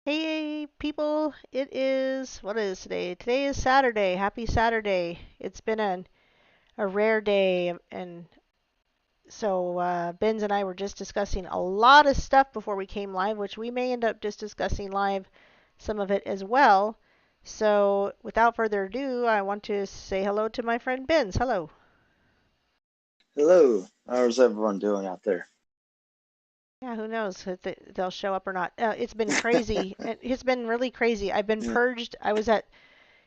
Hey people, what is today? Today is Saturday. Happy Saturday. It's been a rare day, and so Benz and I were just discussing a lot of stuff before we came live, which we may end up just discussing live some of it as well. So without further ado, I want to say hello to my friend Benz. Hello. Hello, how's everyone doing out there? Yeah, who knows if they'll show up or not. It's been crazy. It's been really crazy. I've been Yeah, purged. I was at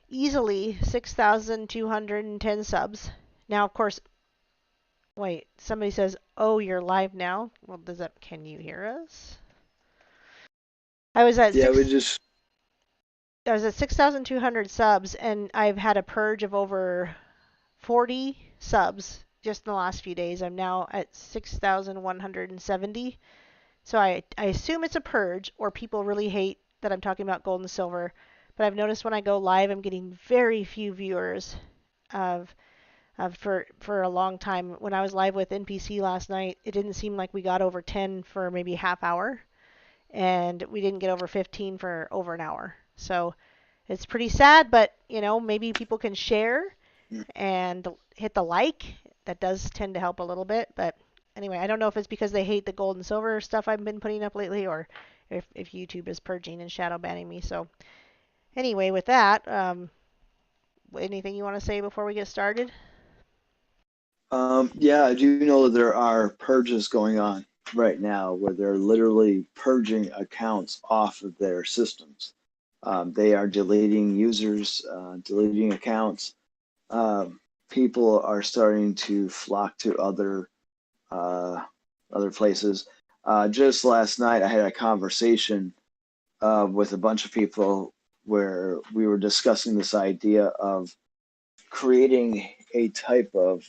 easily 6,210 subs. Now, of course, wait, somebody says, "Oh, you're live now." Well, can you hear us? I was at yeah, we 6 just, I was at 6,200 subs and I've had a purge of over 40 subs just in the last few days. I'm now at 6,170. So I assume it's a purge or people really hate that I'm talking about gold and silver. But I've noticed when I go live, I'm getting very few viewers of for a long time. When I was live with NPC last night, it didn't seem like we got over 10 for maybe a half hour, and we didn't get over 15 for over an hour. So it's pretty sad, but maybe people can share and hit the like. That does tend to help a little bit, but anyway, I don't know if it's because they hate the gold and silver stuff I've been putting up lately, or if YouTube is purging and shadow banning me. So anyway, with that, anything you want to say before we get started? yeah, I do know that there are purges going on right now where they're literally purging accounts off of their systems. They are deleting users, deleting accounts. People are starting to flock to uh, other places. Just last night, I had a conversation with a bunch of people where we were discussing this idea of creating a type of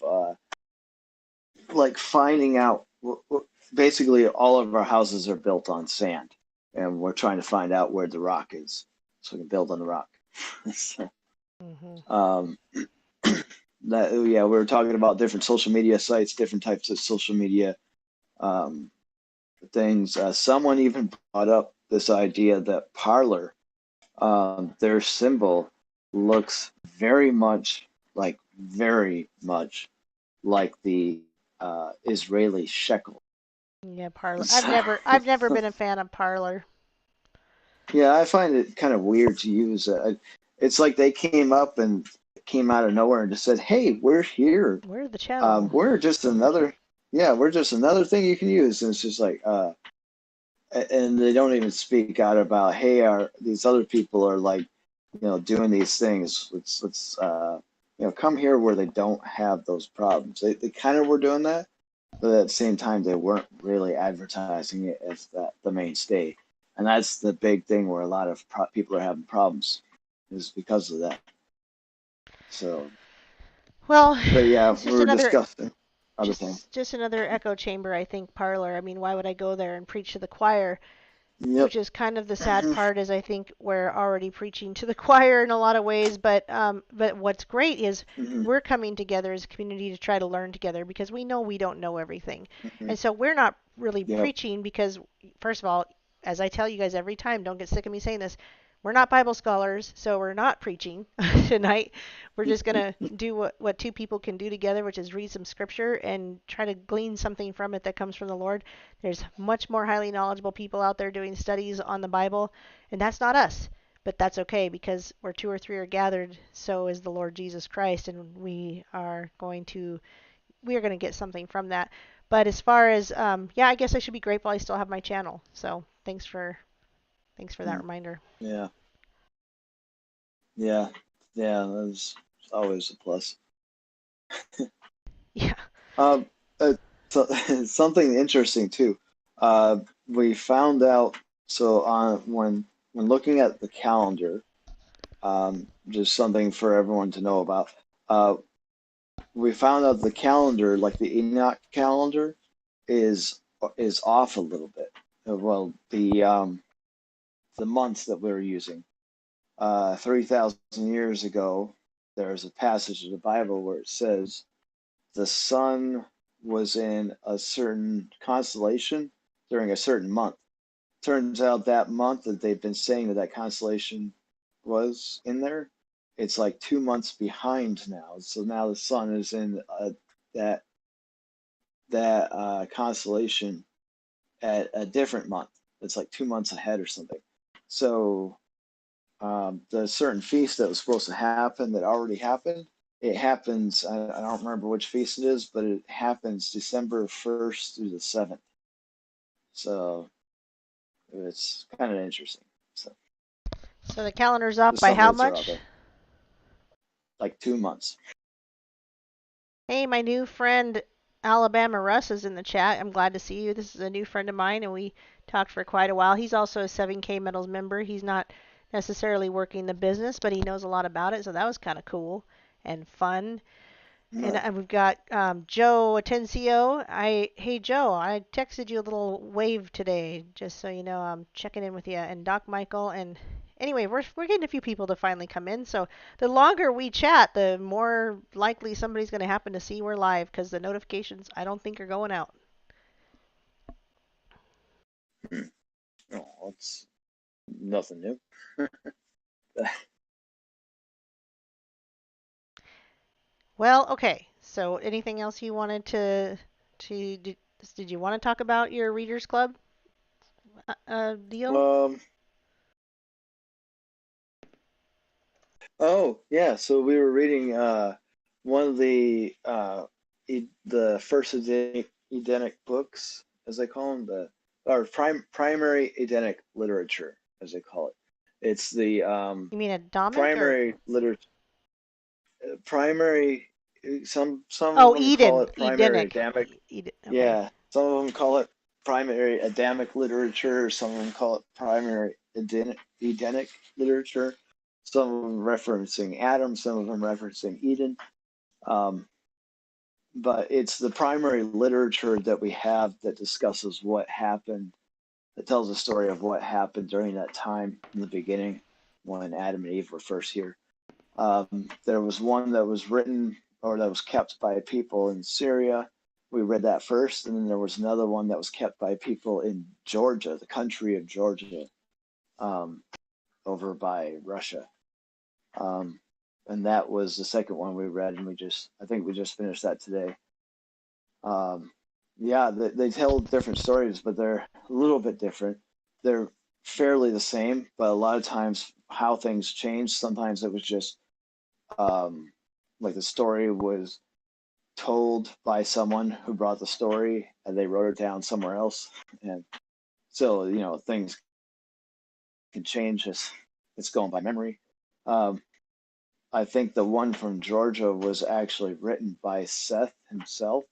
like finding out. Basically, all of our houses are built on sand, and we're trying to find out where the rock is, so we can build on the rock. So, Hmm. um, that yeah, we were talking about different social media sites, different types of social media um, things. Someone even brought up this idea that Parlor, their symbol looks very much like the Israeli shekel. Yeah, Parlor. I've So, never I've never been a fan of Parlor. yeah, I find it kind of weird to use. It's like they came out of nowhere and just said, "Hey, we're here. Where's the channel? We're just another, yeah, we're just another thing you can use." And it's just like, and they don't even speak out about, "Hey, these other people are like, doing these things. Let's come here where they don't have those problems." They kind of were doing that, but at the same time, they weren't really advertising it as the mainstay. And that's the big thing where a lot of people are having problems is because of that. So, Well, but yeah, it's we just were another discussing other things. just another echo chamber, I think, Parlor. I mean, why would I go there and preach to the choir? Yep. Which is kind of the sad part is I think we're already preaching to the choir in a lot of ways, but what's great is Hmm. we're coming together as a community to try to learn together because we know we don't know everything. Hmm. And so we're not really Yep. preaching because first of all, as I tell you guys every time, don't get sick of me saying this, we're not Bible scholars, so we're not preaching tonight. We're just going to do what two people can do together, which is read some scripture and try to glean something from it that comes from the Lord. There's much more highly knowledgeable people out there doing studies on the Bible, and that's not us. But that's okay because where two or three are gathered, so is the Lord Jesus Christ, and we are going to get something from that. But as far as yeah, I guess I should be grateful I still have my channel. So thanks for that reminder. Yeah. Yeah. Yeah. That's always a plus. Yeah. Um, uh, so, something interesting too. We found out so on when looking at the calendar, just something for everyone to know about. Uh, we found out the calendar, like the Enoch calendar, is off a little bit. Well, the months that we were using. 3,000 years ago, there's a passage of the Bible where it says the sun was in a certain constellation during a certain month. turns out that month that they've been saying that that constellation was in there, it's like 2 months behind now. So now the sun is in that constellation at a different month. It's like 2 months ahead or something. So the certain feast that was supposed to happen that already happened, it happens. I don't remember which feast it is, but it happens December 1st through the 7th. So it's kind of interesting. So So the calendar's the off by sun how dates are out much? there, like 2 months. Hey, my new friend Alabama Russ is in the chat. I'm glad to see you. This is a new friend of mine, and we talked for quite a while. He's also a 7K Metals member. He's not necessarily working the business, but he knows a lot about it, so that was kind of cool and fun. And No. we've got Joe Atencio. Hey Joe, I texted you a little wave today, just so you know. I'm checking in with you. And Doc Michael. And anyway, we're getting a few people to finally come in. So the longer we chat, the more likely somebody's going to happen to see we're live, because the notifications I don't think are going out. Oh, it's nothing new. Well, okay. So anything else you wanted to did you want to talk about your Readers Club deal? Um, oh yeah, so we were reading one of the first Edenic books, as they call them, or primary Edenic literature, as they call it. It's the You mean Atomic or primary literature, primary. Some of oh, them call Eden, it primary Edenic. Adamic. Eden. Okay. Yeah, some of them call it primary Adamic literature. Some of them call it primary Edenic literature. Some of them referencing Adam. Some of them referencing Eden. Um, but it's the primary literature that we have that discusses what happened, that tells the story of what happened during that time in the beginning when Adam and Eve were first here. There was one that was written or that was kept by people in Syria. We read that first, and then there was another one that was kept by people in Georgia, the country of Georgia, um, over by Russia. Um, and that was the second one we read, and I think we just finished that today. Um, yeah, they tell different stories, but they're a little bit different. They're fairly the same, but a lot of times how things change. Sometimes it was just um, like the story was told by someone who brought the story and they wrote it down somewhere else. And so, things can change as it's going by memory. Um, I think the one from Georgia was actually written by Seth himself.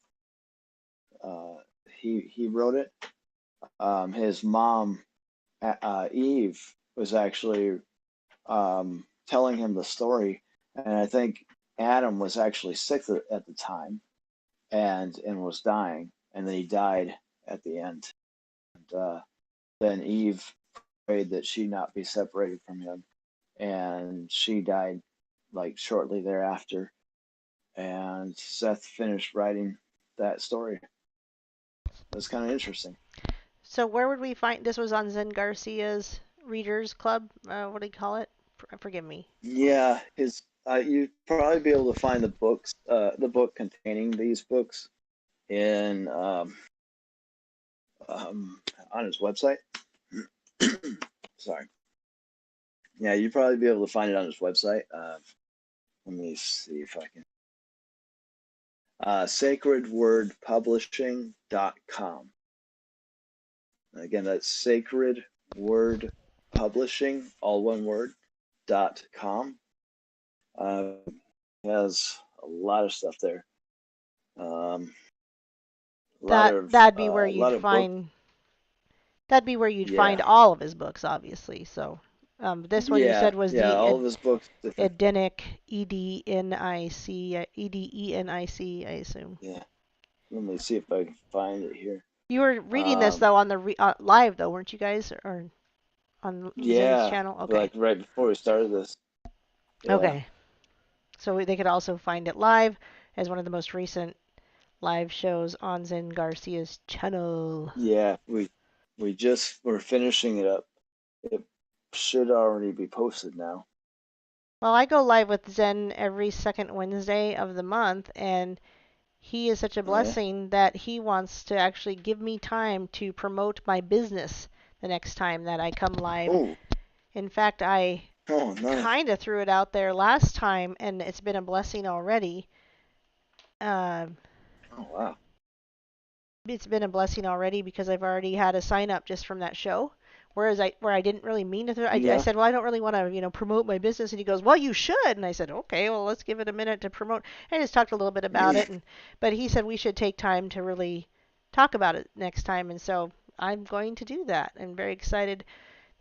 Uh, he wrote it. His mom, Eve, was actually telling him the story, and I think Adam was actually sick at the time, and was dying, and then he died at the end. And then Eve prayed that she not be separated from him, and she died like shortly thereafter. And Seth finished writing that story. That's kind of interesting. So where would we find this? Was on Zen Garcia's Readers Club. What do you call it? Forgive me. Yeah, his you'd probably be able to find the book containing these books in on his website. Sorry. Yeah, you'd probably be able to find it on his website. Let me see if I can. Sacredwordpublishing.com. Again, that's Sacred Word Publishing, all one word, .com. Uh, has a lot of stuff there. That that'd be where A you'd lot of books. find that'd be where you'd find Yeah, all of his books, obviously. So this one you said was yeah. the All of his books different. Edenic, Edenic, I assume. Yeah. Let me see if I can find it here. You were reading this Um, though on the live though, weren't you guys, or on Zen's yeah, channel? Okay. like right before we started this. Yeah, Okay. So they could also find it live as one of the most recent live shows on Zen Garcia's channel. yeah. we're finishing it up. It should already be posted now. Well, I go live with Zen every second Wednesday of the month, and he is such a Oh, yeah. blessing that he wants to actually give me time to promote my business the next time that I come live. Oh, In fact, I oh, nice. kind of threw it out there last time, and it's been a blessing already. Uh, Oh, wow. it's been a blessing already because I've already had a sign up just from that show. Where I didn't really mean to, I Yeah. said, well, I don't really want to, promote my business, and he goes, well, you should, and I said, okay, well, let's give it a minute to promote. I just talked a little bit about it, but he said we should take time to really talk about it next time, and so I'm going to do that. I'm very excited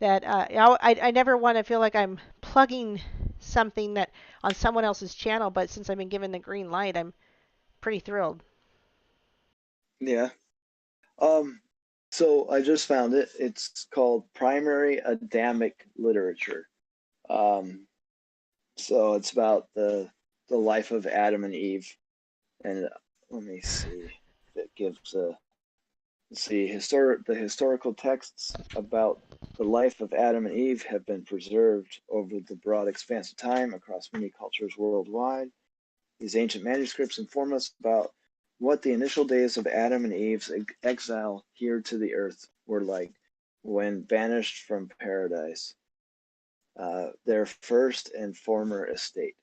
that I never want to feel like I'm plugging something that on someone else's channel, but since I've been given the green light, I'm pretty thrilled. Yeah. Um, so I just found it. It's called Primary Adamic Literature. Um, so it's about the life of Adam and Eve. And let me see if it gives a the historical texts about the life of Adam and Eve have been preserved over the broad expanse of time across many cultures worldwide. These ancient manuscripts inform us about what the initial days of Adam and Eve's exile here to the earth were like when banished from paradise, their first and former estate.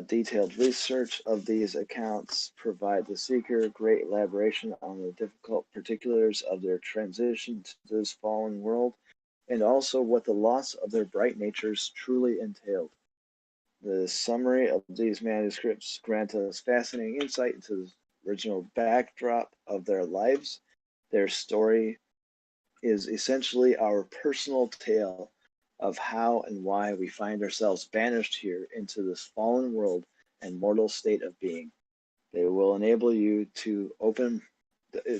Detailed research of these accounts provide the seeker great elaboration on the difficult particulars of their transition to this fallen world, and also what the loss of their bright natures truly entailed. The summary of these manuscripts grant us fascinating insight into the original backdrop of their lives. Their story is essentially our personal tale of how and why we find ourselves banished here into this fallen world and mortal state of being. They will enable you to open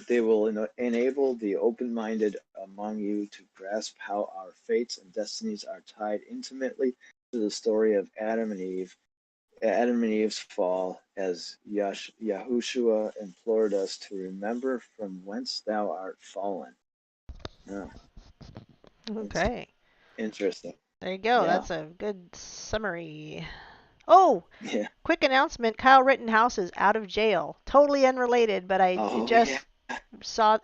they will enable the open-minded among you to grasp how our fates and destinies are tied intimately to the story of Adam and Eve's fall, as Yahushua implored us to remember from whence thou art fallen. Yeah, it's Okay. interesting. There you go. Yeah, That's a good summary. Oh, yeah. quick announcement. Kyle Rittenhouse is out of jail. Totally unrelated, but I Oh, yeah. just saw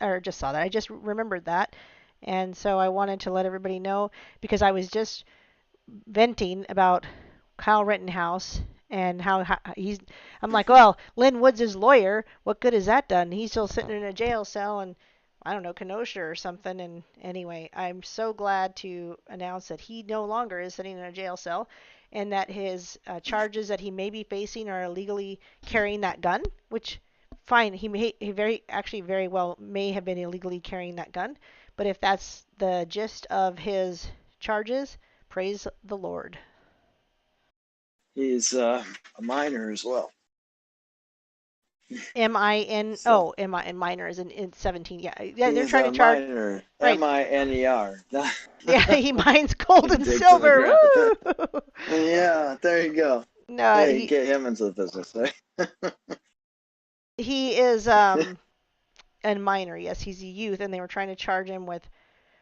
that. I just remembered that. And so I wanted to let everybody know because I was just venting about Kyle Rittenhouse and how he's. I'm like, well, Lynn Woods' lawyer. What good has that done? He's still sitting in a jail cell and I don't know, Kenosha or something. And anyway, I'm so glad to announce that he no longer is sitting in a jail cell, and that his charges that he may be facing are illegally carrying that gun, which fine, he very actually very well may have been illegally carrying that gun, but if that's the gist of his charges, praise the Lord. He's a minor as well. M-I-N, So oh, M-I-N, minor is in 17. Yeah, yeah, they're he's trying to a charge, minor. right. Miner. Yeah, he mines gold He and digs in the silver. ground. Woo! Yeah, there you go. No, Hey, get him into the business, eh? he is a minor. Yes, he's a youth, and they were trying to charge him with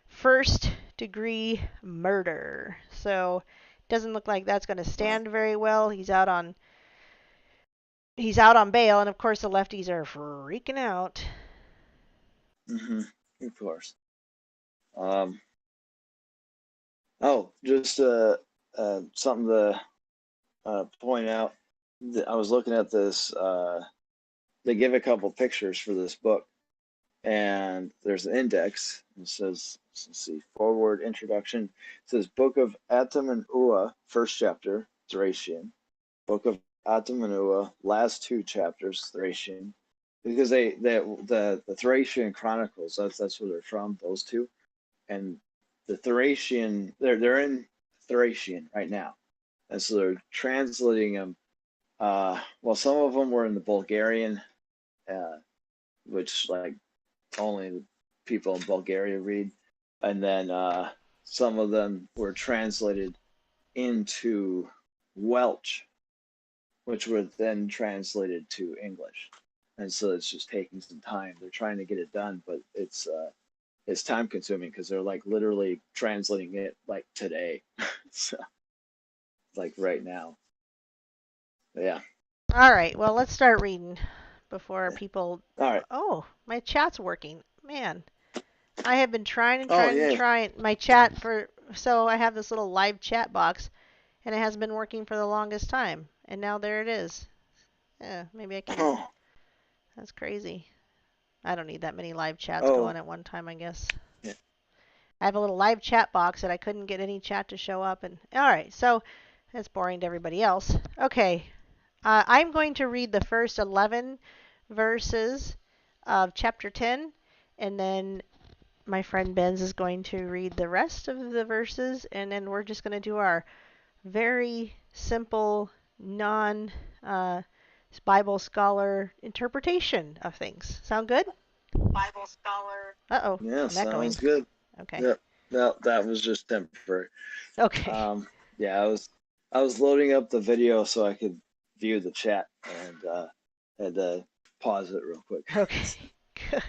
first degree murder. So doesn't look like that's going to Wow. stand very well. He's out on bail, and of course the lefties are freaking out. Hmm. Of course. Um, just something to point out. I was looking at this. They give a couple pictures for this book, and there's an index. It says, let's see, forward introduction. It says Book of Atum and Ua, first chapter, Thracian. Book of Atum and Ua, last two chapters, Thracian. Because the Thracian Chronicles, that's where they're from, those two. And the Thracian, they're in Thracian right now. And so they're translating them. Well, some of them were in the Bulgarian, uh, which like only people in Bulgaria read, and then some of them were translated into Welsh, which were then translated to English. And so it's just taking some time. They're trying to get it done, but it's time consuming because they're like literally translating it like today. So like right now. But yeah. All right, well, let's start reading before Yeah. people. All right. Oh, my chat's working. Man, I have been trying and Oh trying and yeah. trying my chat for. So I have this little live chat box, and it hasn't been working for the longest time. And now there it is. Yeah, maybe I can. Oh. That's crazy. I don't need that many live chats going Oh. at one time, I guess. Yeah. I have a little live chat box that I couldn't get any chat to show up. And all right, so that's boring to everybody else. Okay, I'm going to read the first 11 verses of chapter 10, and then my friend Benz is going to read the rest of the verses, and then we're just going to do our very simple, non Bible scholar interpretation of things. Sound good? Bible scholar. Uh-oh, Yeah, I'm echoing. sounds good. Okay. Yep. No, that was just temporary. Okay. Yeah, I was loading up the video so I could view the chat and had to pause it real quick. Okay. Good.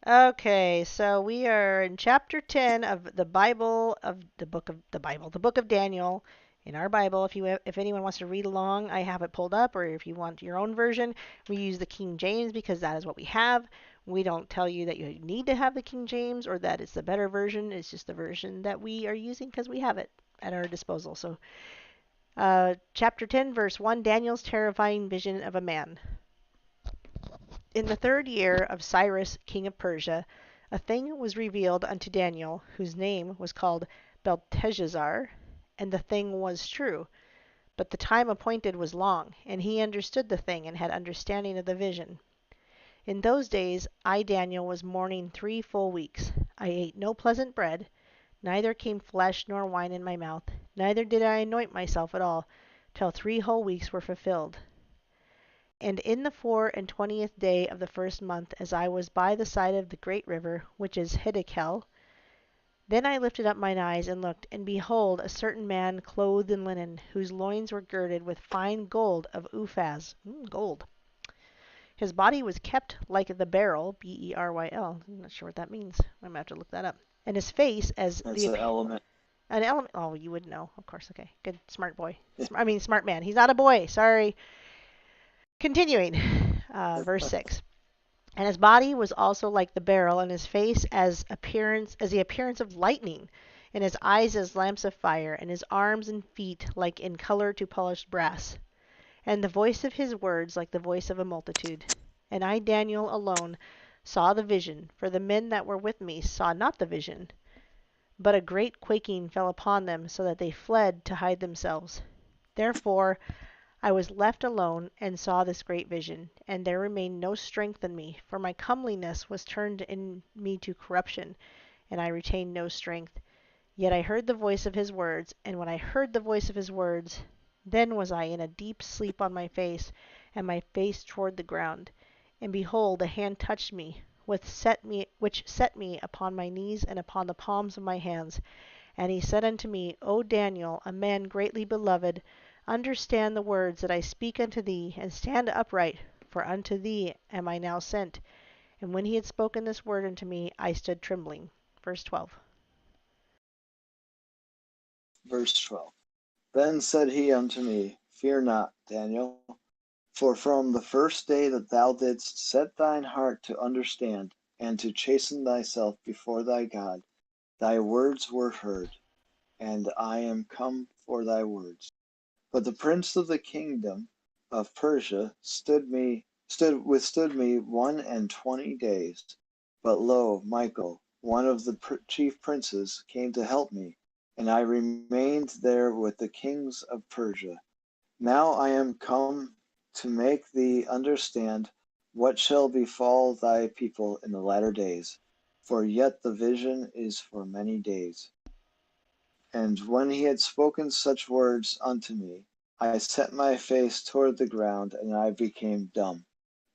Okay, so we are in chapter 10 of the Bible of the book of Daniel in our Bible. If anyone wants to read along, I have it pulled up, or if you want your own version, we use the King James because that is what we have. We don't tell you that you need to have the King James or that it's the better version. It's just the version that we are using because we have it at our disposal. So, chapter 10, verse 1, Daniel's terrifying vision of a man. In the 3rd year of Cyrus king of Persia, a thing was revealed unto Daniel, whose name was called Belteshazzar, and the thing was true. But the time appointed was long, and he understood the thing, and had understanding of the vision. In those days I Daniel was mourning 3 full weeks. I ate no pleasant bread, neither came flesh nor wine in my mouth, neither did I anoint myself at all, till 3 whole weeks were fulfilled. And in the 24th day of the 1st month, as I was by the side of the great river, which is Hiddekel, then I lifted up mine eyes and looked, and behold, a certain man clothed in linen, whose loins were girded with fine gold of Uphaz. Gold. His body was kept like the beryl, Beryl. I'm not sure what that means. I'm gonna have to look that up. And his face as That's an element. an element. Oh, you would know, of course. Okay, good, smart boy. Smart man. He's not a boy. Sorry. Continuing, verse 6. And his body was also like the beryl, and his face as the appearance of lightning, and his eyes as lamps of fire, and his arms and feet like in color to polished brass, and the voice of his words like the voice of a multitude. And I Daniel alone saw the vision, for the men that were with me saw not the vision. But a great quaking fell upon them, so that they fled to hide themselves. Therefore I was left alone, and saw this great vision, and there remained no strength in me, for my comeliness was turned in me to corruption, and I retained no strength. Yet I heard the voice of his words, and when I heard the voice of his words, then was I in a deep sleep on my face, and my face toward the ground. And behold, a hand touched me, which set me upon my knees and upon the palms of my hands. And he said unto me, O Daniel, a man greatly beloved, understand the words that I speak unto thee, and stand upright, for unto thee am I now sent. And when he had spoken this word unto me, I stood trembling. Verse 12. Verse 12. Then said he unto me, Fear not, Daniel, for from the first day that thou didst set thine heart to understand, and to chasten thyself before thy God, thy words were heard, and I am come for thy words. But the prince of the kingdom of Persia withstood me 21 days. But lo, Michael, one of the chief princes, came to help me, and I remained there with the kings of Persia. Now I am come to make thee understand what shall befall thy people in the latter days, for yet the vision is for many days. And when he had spoken such words unto me, I set my face toward the ground, and I became dumb.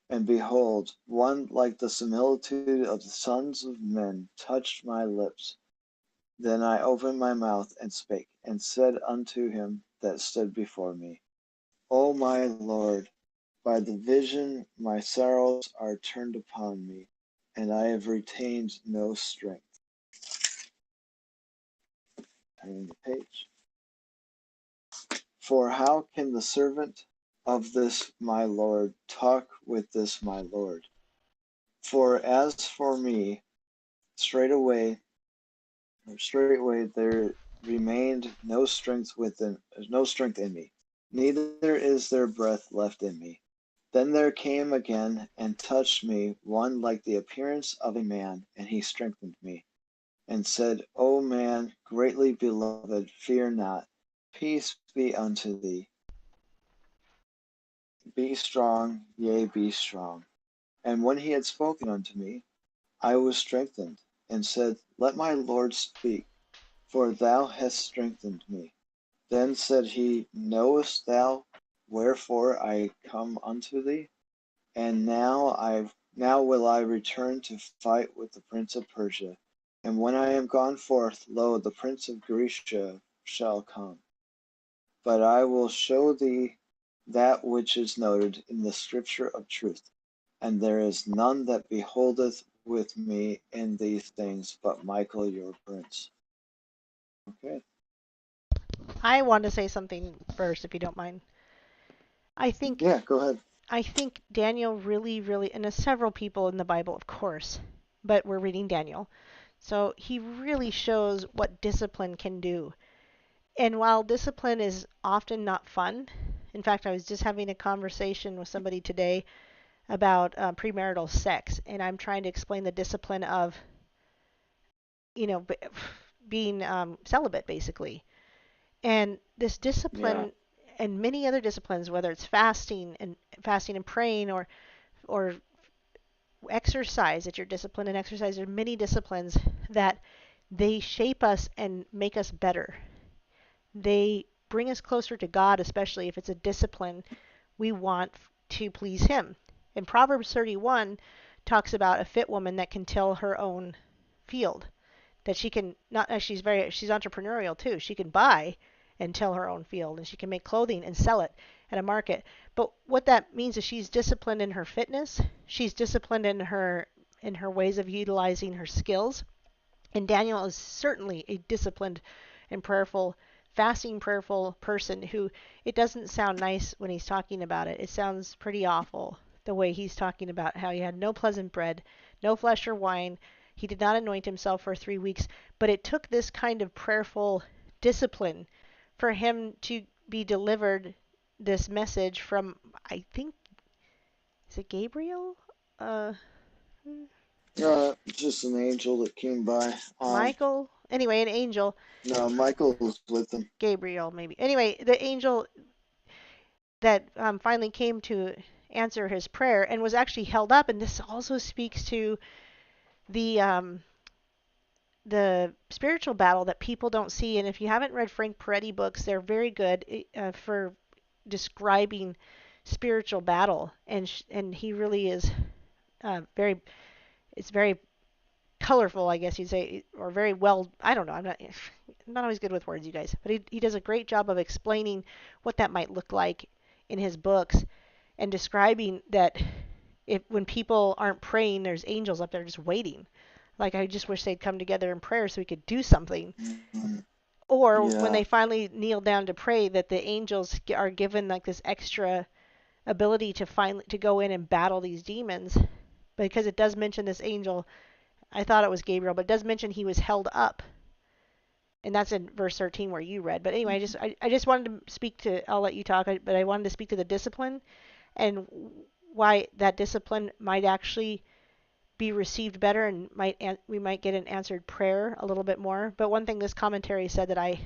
And behold, one like the similitude of the sons of men touched my lips. Then I opened my mouth and spake, and said unto him that stood before me, O my Lord, by the vision my sorrows are turned upon me, and I have retained no strength. Turning the page. For how can the servant of this my Lord talk with this my Lord? For as for me, straightway there remained no strength in me, neither is there breath left in me. Then there came again and touched me one like the appearance of a man, and he strengthened me, and said, O man, greatly beloved, fear not, peace be unto thee. Be strong, yea, be strong. And when he had spoken unto me, I was strengthened, and said, Let my Lord speak, for thou hast strengthened me. Then said he, Knowest thou wherefore I come unto thee? And now will I return to fight with the prince of Persia. And when I am gone forth, lo, the prince of Grecia shall come. But I will show thee that which is noted in the scripture of truth. And there is none that beholdeth with me in these things but Michael your prince. Okay. I want to say something first, if you don't mind. I think Yeah, go ahead. I think Daniel really, and there's several people in the Bible, of course, but we're reading Daniel. So he really shows what discipline can do. And while discipline is often not fun, in fact, I was just having a conversation with somebody today about premarital sex, and I'm trying to explain the discipline of, you know, being celibate, basically. And this Yeah. discipline and many other disciplines, whether it's fasting and praying or exercise, that you're disciplined in exercise, there are many disciplines that they shape us and make us better. They bring us closer to God, especially if it's a discipline we want to please Him. And Proverbs 31 talks about a fit woman that can till her own field. That she can not she's entrepreneurial too. She can buy and till her own field, and she can make clothing and sell it at a market. But what that means is she's disciplined in her fitness. She's disciplined in her ways of utilizing her skills. And Daniel is certainly a disciplined and prayerful, fasting, prayerful person who, it doesn't sound nice when he's talking about it. It sounds pretty awful the way he's talking about how he had no pleasant bread, no flesh or wine. He did not anoint himself for 3 weeks. But it took this kind of prayerful discipline for him to be delivered this message from, I think, is it Gabriel? Uh, Just an angel that came by. Michael? Anyway, an angel. No, Michael was with him. Gabriel, maybe. Anyway, the angel that finally came to answer his prayer and was actually held up, and this also speaks to the spiritual battle that people don't see. And if you haven't read Frank Peretti books, they're very good for describing spiritual battle, and he really is very. It's very colorful, I guess you'd say, or very well. I don't know. I'm not always good with words, you guys, but he does a great job of explaining what that might look like in his books and describing that if when people aren't praying, there's angels up there just waiting. Like I just wish they'd come together in prayer so we could do something. Mhm. Or when Yeah. they finally kneel down to pray, that the angels are given like this extra ability to go in and battle these demons. Because it does mention this angel, I thought it was Gabriel, but it does mention he was held up, and that's in verse 13 where you read. But anyway, I just wanted to speak to. I'll let you talk, but I wanted to speak to the discipline and why that discipline might actually be received better, and we might get an answered prayer a little bit more. But one thing this commentary said that I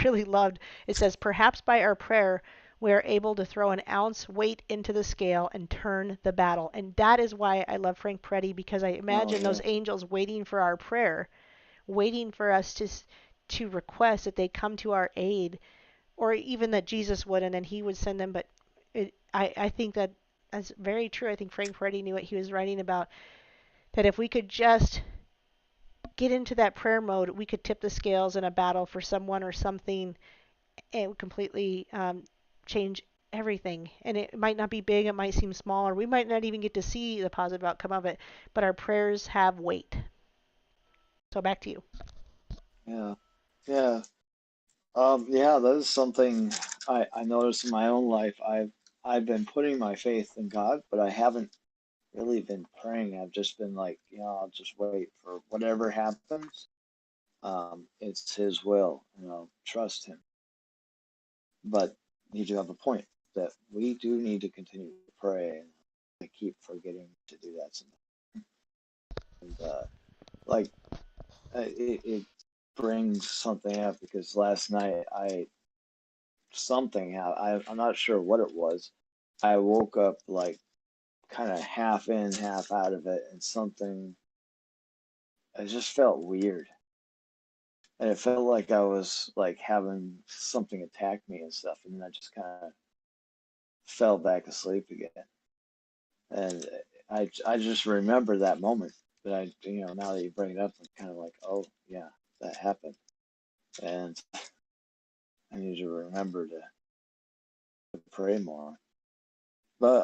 really loved, it says, perhaps by our prayer we are able to throw an ounce weight into the scale and turn the battle. And that is why I love Frank Peretti, because I Oh imagine yeah. those angels waiting for our prayer, waiting for us to request that they come to our aid, or even that Jesus would, and then he would send them. But I think that that's very true. I think Frank Peretti knew what he was writing about, that if we could just get into that prayer mode, we could tip the scales in a battle for someone or something, and completely change everything. And it might not be big, it might seem small, or we might not even get to see the positive outcome of it, but our prayers have weight. So back to you. Yeah. Yeah. Yeah, that is something I noticed in my own life. I've been putting my faith in God, but I haven't really been praying. I've just been like, I'll just wait for whatever happens. It's His will, trust Him. But you do have a point that we do need to continue to pray, and I keep forgetting to do that sometimes. And like it brings something up because last night something happened. I'm not sure what it was. I woke up like kind of half in, half out of it, and something. It just felt weird, and it felt like I was like having something attack me and stuff, and then I just kind of fell back asleep again. And I just remember that moment. That now that you bring it up, I'm kind of like, oh yeah, that happened, and I need to remember to pray more. But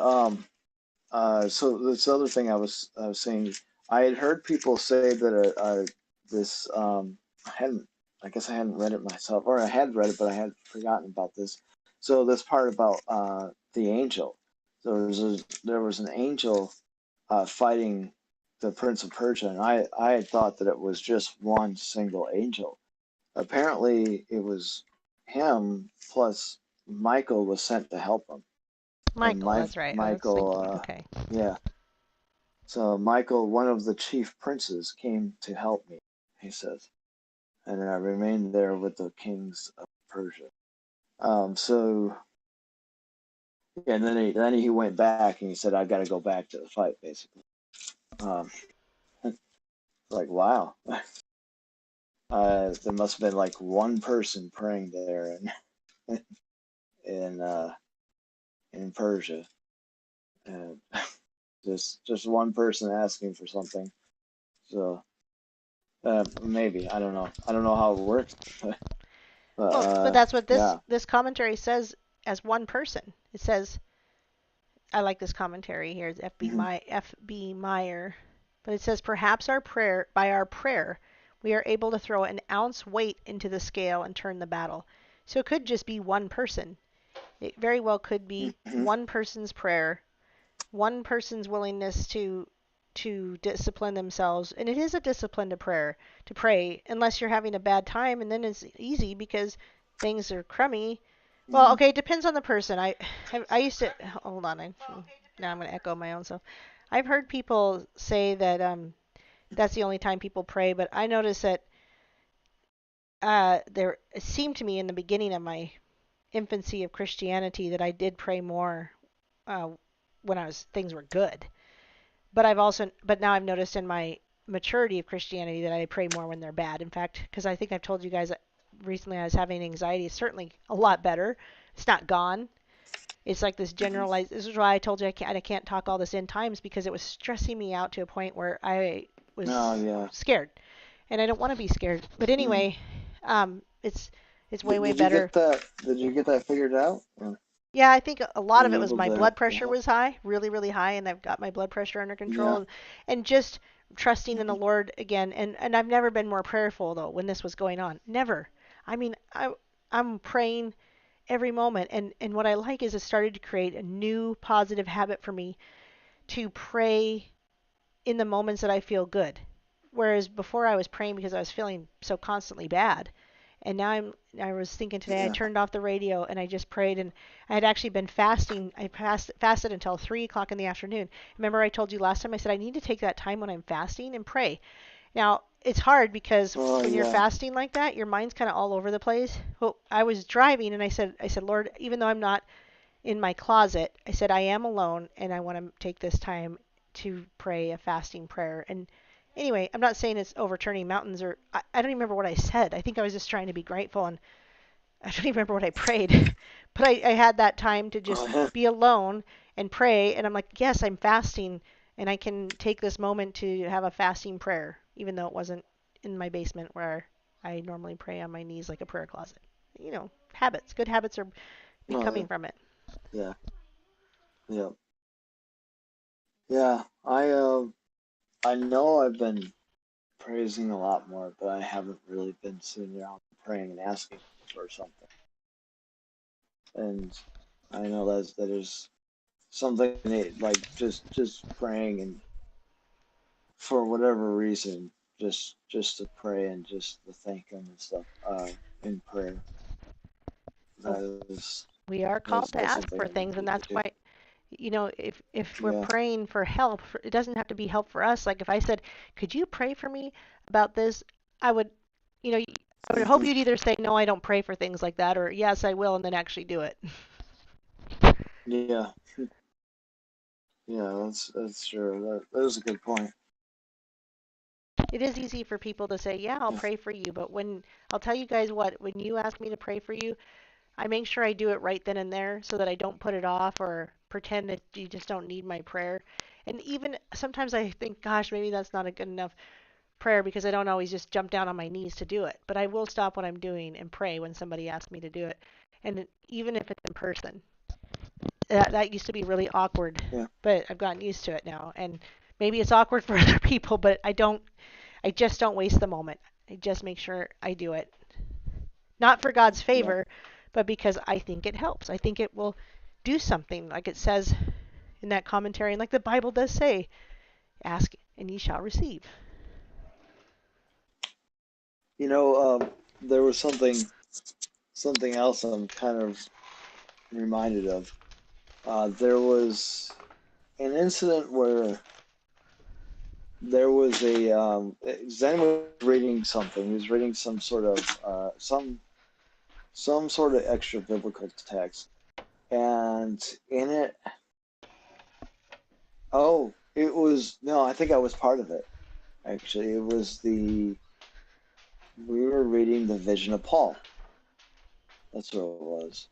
so this other thing I was saying, I had heard people say that this I hadn't I guess I hadn't read it myself, or I had read it but I had forgotten about this. So this part about the angel. So there was an angel fighting the Prince of Persia, and I had thought that it was just one single angel. Apparently, it was him plus Michael was sent to help him, and Michael, that's right. I was Michael, thinking, okay. yeah. So Michael, one of the chief princes, came to help me, he says, and I remained there with the kings of Persia. So yeah, and then he went back and he said, "I got to go back to the fight," basically. Um, like wow, there must have been like one person praying there in in Persia, and just one person asking for something. So maybe I don't know how it works, but Well, but that's what this yeah. this commentary says as one person. It says, I like this commentary here. It's Hmm. F. B. Meyer, but it says perhaps by our prayer we are able to throw an ounce weight into the scale and turn the battle. So it could just be one person. It very well could be Hmm. one person's prayer, one person's willingness to discipline themselves, and it is a discipline to pray unless you're having a bad time, and then it's easy because things are crummy. Well, Hmm. okay, it depends on the person. I used to hold on. Now I'm going to echo my own self. I've heard people say that that's the only time people pray, but I noticed that there it seemed to me in the beginning of my infancy of Christianity that I did pray more uh, when things were good. But now I've noticed in my maturity of Christianity that I pray more when they're bad. In fact, because I think I've told you guys that recently I was having anxiety. It's certainly a lot better. It's not gone. It's like this generalized. This is why I told you I can't talk all this end times because it was stressing me out to a point where I Oh was yeah. scared, and I don't want to be scared. But Hmm. anyway, it's way Did you better. get that? Did you get that figured out? Or Yeah, I think a lot were of it you was able my blood to pressure help? was high, really, really high, and I've got my blood pressure under Yeah. control, and just trusting in the Hmm. Lord again. And I've never been more prayerful though when this was going on. Never. I mean, I'm praying every moment, and what I like is it started to create a new positive habit for me to pray in the moments that I feel good. Whereas before I was praying because I was feeling so constantly bad. And now I was thinking today I Yeah. turned off the radio and I just prayed, and I had actually been fasting. I fasted until 3 o'clock in the afternoon. Remember I told you last time I said I need to take that time when I'm fasting and pray. Now, it's hard because Oh when you're yeah. fasting like that, your mind's kind of all over the place. Well, I was driving and I said, Lord, even though I'm not in my closet, I said, I am alone and I want to take this time to pray a fasting prayer. And anyway, I'm not saying it's overturning mountains or I don't even remember what I said. I think I was just trying to be grateful, and I don't even remember what I prayed. But I had that time to just Oh yeah. be alone and pray. And I'm like, yes, I'm fasting and I can take this moment to have a fasting prayer, even though it wasn't in my basement where I normally pray on my knees like a prayer closet. Habits. Good habits are Oh yeah. becoming from it. Yeah. Yeah. Yeah. I know I've been praising a lot more, but I haven't really been sitting around praying and asking for something. And I know that is something like just praying and for whatever reason, just to pray and just to thank him and stuff in prayer. Oh, That is we are called to that's ask something for I things, and need to that's do. why, if we're Yeah. praying for help, it doesn't have to be help for us. Like if I said, "Could you pray for me about this?" I would, you know, I would hope Hmm. you'd either say, "No, I don't pray for things like that," or "Yes, I will," and then actually do it. Yeah. Yeah, that's true. That is a good point. It is easy for people to say, "Yeah, I'll Yeah. pray for you," but I'll tell you guys what, when you ask me to pray for you, I make sure I do it right then and there so that I don't put it off or pretend that you just don't need my prayer. And even sometimes I think, gosh, maybe that's not a good enough prayer because I don't always just jump down on my knees to do it. But I will stop what I'm doing and pray when somebody asks me to do it. And even if it's in person, that used to be really awkward, Yeah. but I've gotten used to it now. And maybe it's awkward for other people, but I just don't waste the moment. I just make sure I do it. Not for God's Yeah. favor, but because I think it helps. I think it will do something, like it says in that commentary, and like the Bible does say, ask and ye shall receive. You know, there was something else I'm kind of reminded of. There was an incident where there was a Zen was reading something. He was reading some sort of some sort of extra biblical text, and in it, oh, it was no, I think I was part of it. Actually, it was the we were reading the Vision of Paul. That's what it was.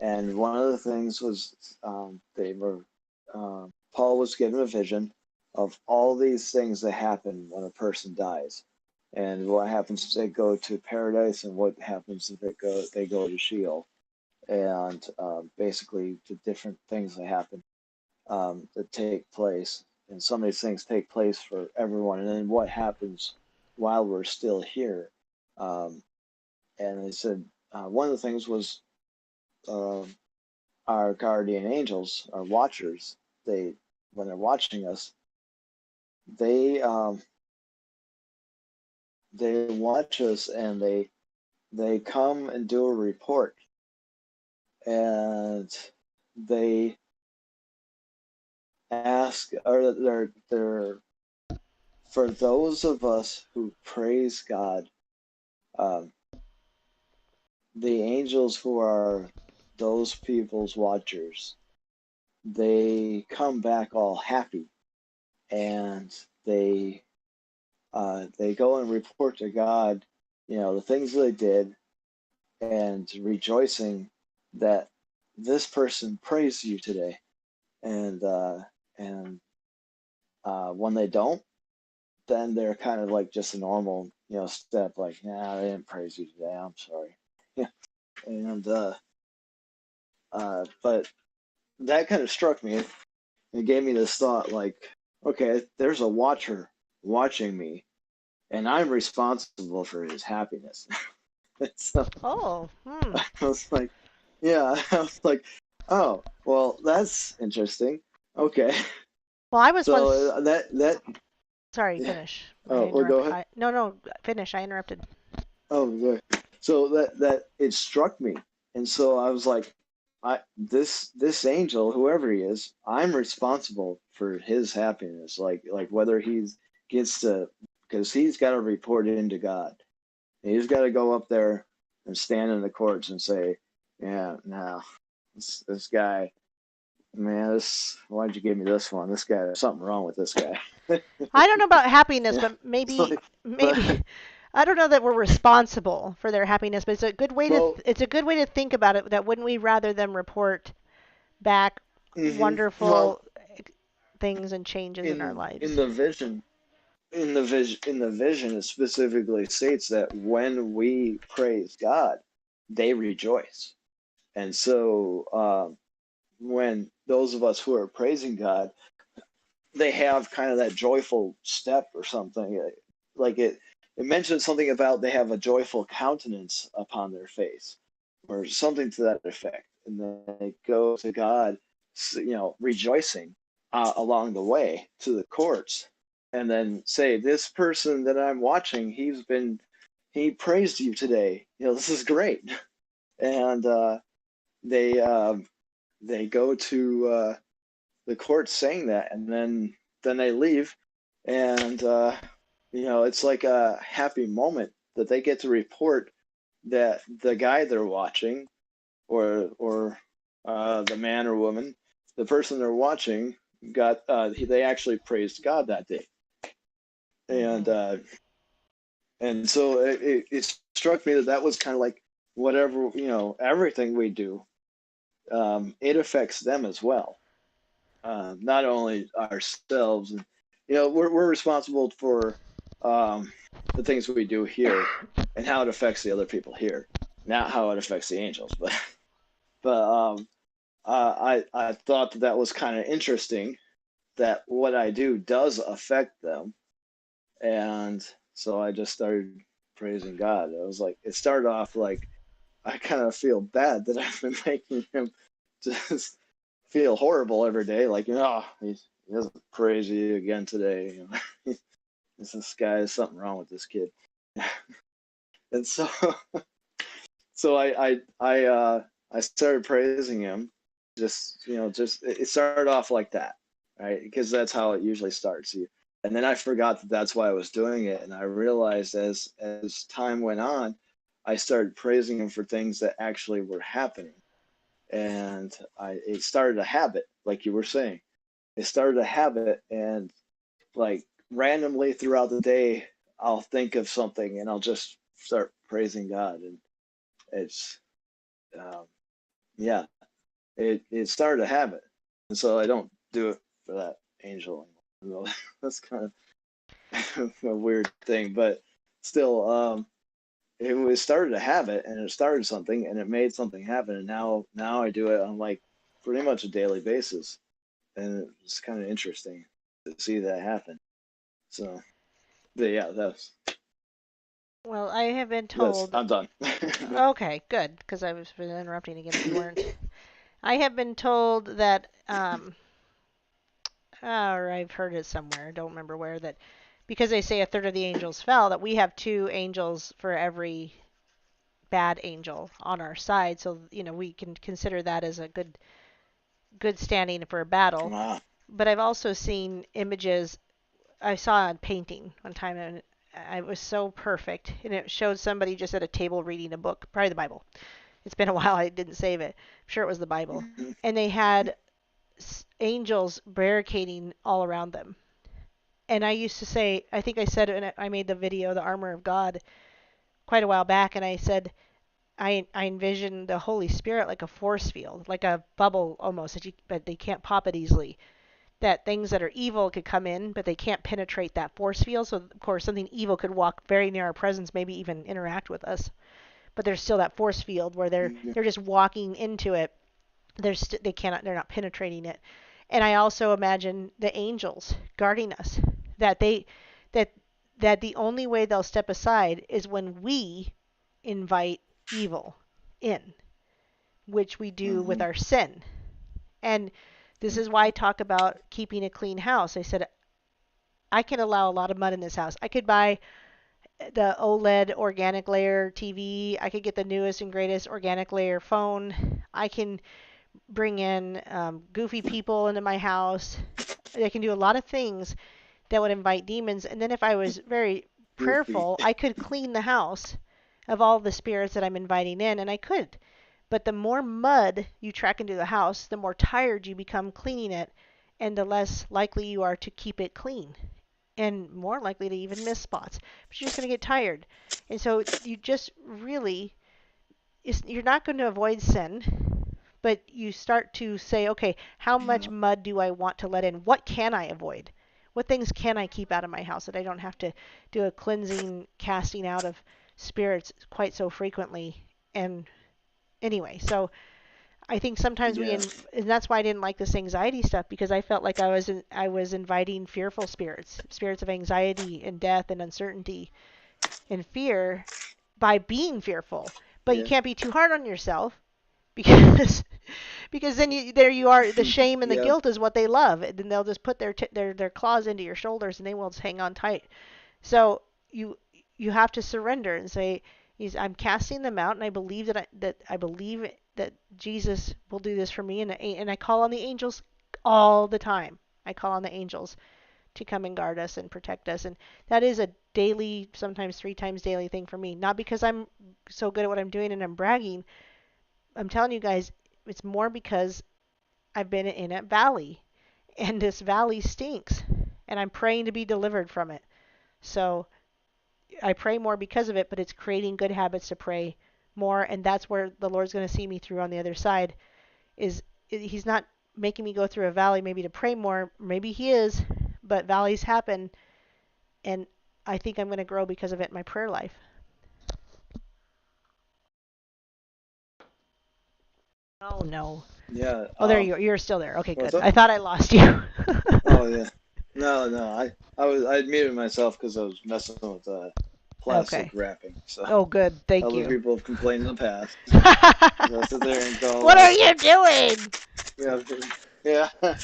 And one of the things was they were Paul was given a vision of all these things that happen when a person dies, and what happens if they go to paradise, and what happens if they go to Sheol, and basically the different things that happen that take place, and some of these things take place for everyone, and then what happens while we're still here. Um, and they said one of the things was. Uh, our guardian angels, our watchers, they when they're watching us, they they watch us and they come and do a report, and they ask, or they're for those of us who praise God, um, the angels who are those people's watchers, they come back all happy, and they go and report to God, the things they did, and rejoicing that this person praised you today. And when they don't, then they're kind of like just a normal, step, like, nah, they didn't praise you today. I'm sorry. Yeah. And but that kind of struck me. It gave me this thought, like, okay, there's a watcher watching me, and I'm responsible for his happiness. So Oh, I was like, yeah, I was like, oh, well, that's interesting. Okay, Well, I was so once. that Sorry, yeah. finish. I Oh, well, go interrupt. ahead. No, no, finish. I interrupted. Oh, yeah. So that it struck me, and so I was like, this angel, whoever he is, I'm responsible for his happiness. Like whether he's gets to, because he's got to report into God. He's got to go up there and stand in the courts and say, yeah, no, this guy, man, why'd you give me this one? This guy, there's something wrong with this guy. I don't know about happiness, Yeah. but maybe, Like, maybe but I don't know that we're responsible for their happiness. But well, it's a good way to think about it. That wouldn't we rather them report back well, wonderful things and changes in our in lives? the vision, it specifically states that when we praise God, they rejoice. And so when those of us who are praising God, they have kind of that joyful step or something. Like it mentions something about they have a joyful countenance upon their face, or something to that effect, and then they go to God, rejoicing along the way to the courts, and then say, "This person that I'm watching, he praised you today. This is great." And they they go to the court saying that, and then they leave, and it's like a happy moment that they get to report that the guy they're watching, or the man or woman, the person they're watching, they actually praised God that day. And Mm-hmm. and so it struck me that that was kind of like whatever, everything we do, it affects them as well, not only ourselves. And we're responsible for the things we do here and how it affects the other people here, not how it affects the angels. But I thought that that was kind of interesting, that what I do does affect them. And so I just started praising God. It was like, it started off like, I kind of feel bad that I've been making him just feel horrible every day. Like, he doesn't praise you again today. This guy, is something wrong with this kid. And so I started praising him. Just it started off like that, right? Because that's how it usually starts. And then I forgot that that's why I was doing it, and I realized as time went on, I started praising him for things that actually were happening, and it started a habit, like you were saying. It started a habit, and like randomly throughout the day, I'll think of something and I'll just start praising God, and it's um, yeah, it started a habit, and so I don't do it for that angel anymore. That's kind of a weird thing, but still, it started a habit, and it started something, and it made something happen, and now I do it on like pretty much a daily basis, and it's kind of interesting to see that happen. So, but yeah, Well, I have been that's told. I'm done. Okay, good, because I was interrupting again if you weren't. I have been told that, or I've heard it somewhere, don't remember where, that because they say a third of the angels fell, that we have two angels for every bad angel on our side. So, we can consider that as a good standing for a battle. Wow. But I've also seen images I saw a painting one time, and it was so perfect. And it showed somebody just at a table reading a book, probably the Bible. It's been a while, I didn't save it. I'm sure it was the Bible. Mhm. And they had angels barricading all around them. And I used to say, I think I said it when I made the video, The Armor of God, quite a while back, and I said, I envision the Holy Spirit like a force field, like a bubble almost, but they can't pop it easily. That things that are evil could come in, but they can't penetrate that force field. So, of course, something evil could walk very near our presence, maybe even interact with us. But there's still that force field where they're just walking into it. They're not penetrating it. And I also imagine the angels guarding us. That they that that the only way they'll step aside is when we invite evil in, which we do with Mhm. our sin. And this is why I talk about keeping a clean house. I said I can allow a lot of mud in this house. I could buy the OLED organic layer TV. I could get the newest and greatest organic layer phone. I can bring in goofy people into my house. I can do a lot of things that would invite demons. And then if I was very Goofy. prayerful, I could clean the house of all the spirits that I'm inviting in, and I could. But the more mud you track into the house, the more tired you become cleaning it, and the less likely you are to keep it clean, and more likely to even miss spots. But you're just going to get tired. And so you just really, you're not going to avoid sin, but you start to say, okay, how much Yeah. mud do I want to let in? What can I avoid? What things can I keep out of my house that I don't have to do a cleansing, casting out of spirits quite so frequently? And anyway, so I think sometimes Yeah. and that's why I didn't like this anxiety stuff, because I felt like I was inviting fearful spirits, spirits of anxiety and death and uncertainty and fear by being fearful. But you Yeah. can't be too hard on yourself, because because then there you are, the shame and the Yep. guilt is what they love, and then they'll just put their claws into your shoulders, and they will just hang on tight. So you have to surrender and say, I'm casting them out, and I believe I believe that Jesus will do this for me, and I call on the angels all the time. I call on the angels to come and guard us and protect us, and that is a daily, sometimes 3 times daily thing for me. Not because I'm so good at what I'm doing and I'm bragging. I'm telling you guys, it's more because I've been in a valley, and this valley stinks, and I'm praying to be delivered from it. So I pray more because of it, but it's creating good habits to pray more, and that's where the Lord's going to see me through on the other side. Is He's not making me go through a valley maybe to pray more. Maybe He is, but valleys happen, and I think I'm going to grow because of it in my prayer life. Oh no. Yeah. Oh, there you are. You're still there. Okay, What's good. up? I thought I lost you. Oh yeah. No, no. I muted myself because I was messing with plastic Okay. wrapping. So Oh, good. Thank other you. people have complained in the past. So I sit there and go What are like, you doing? yeah, yeah.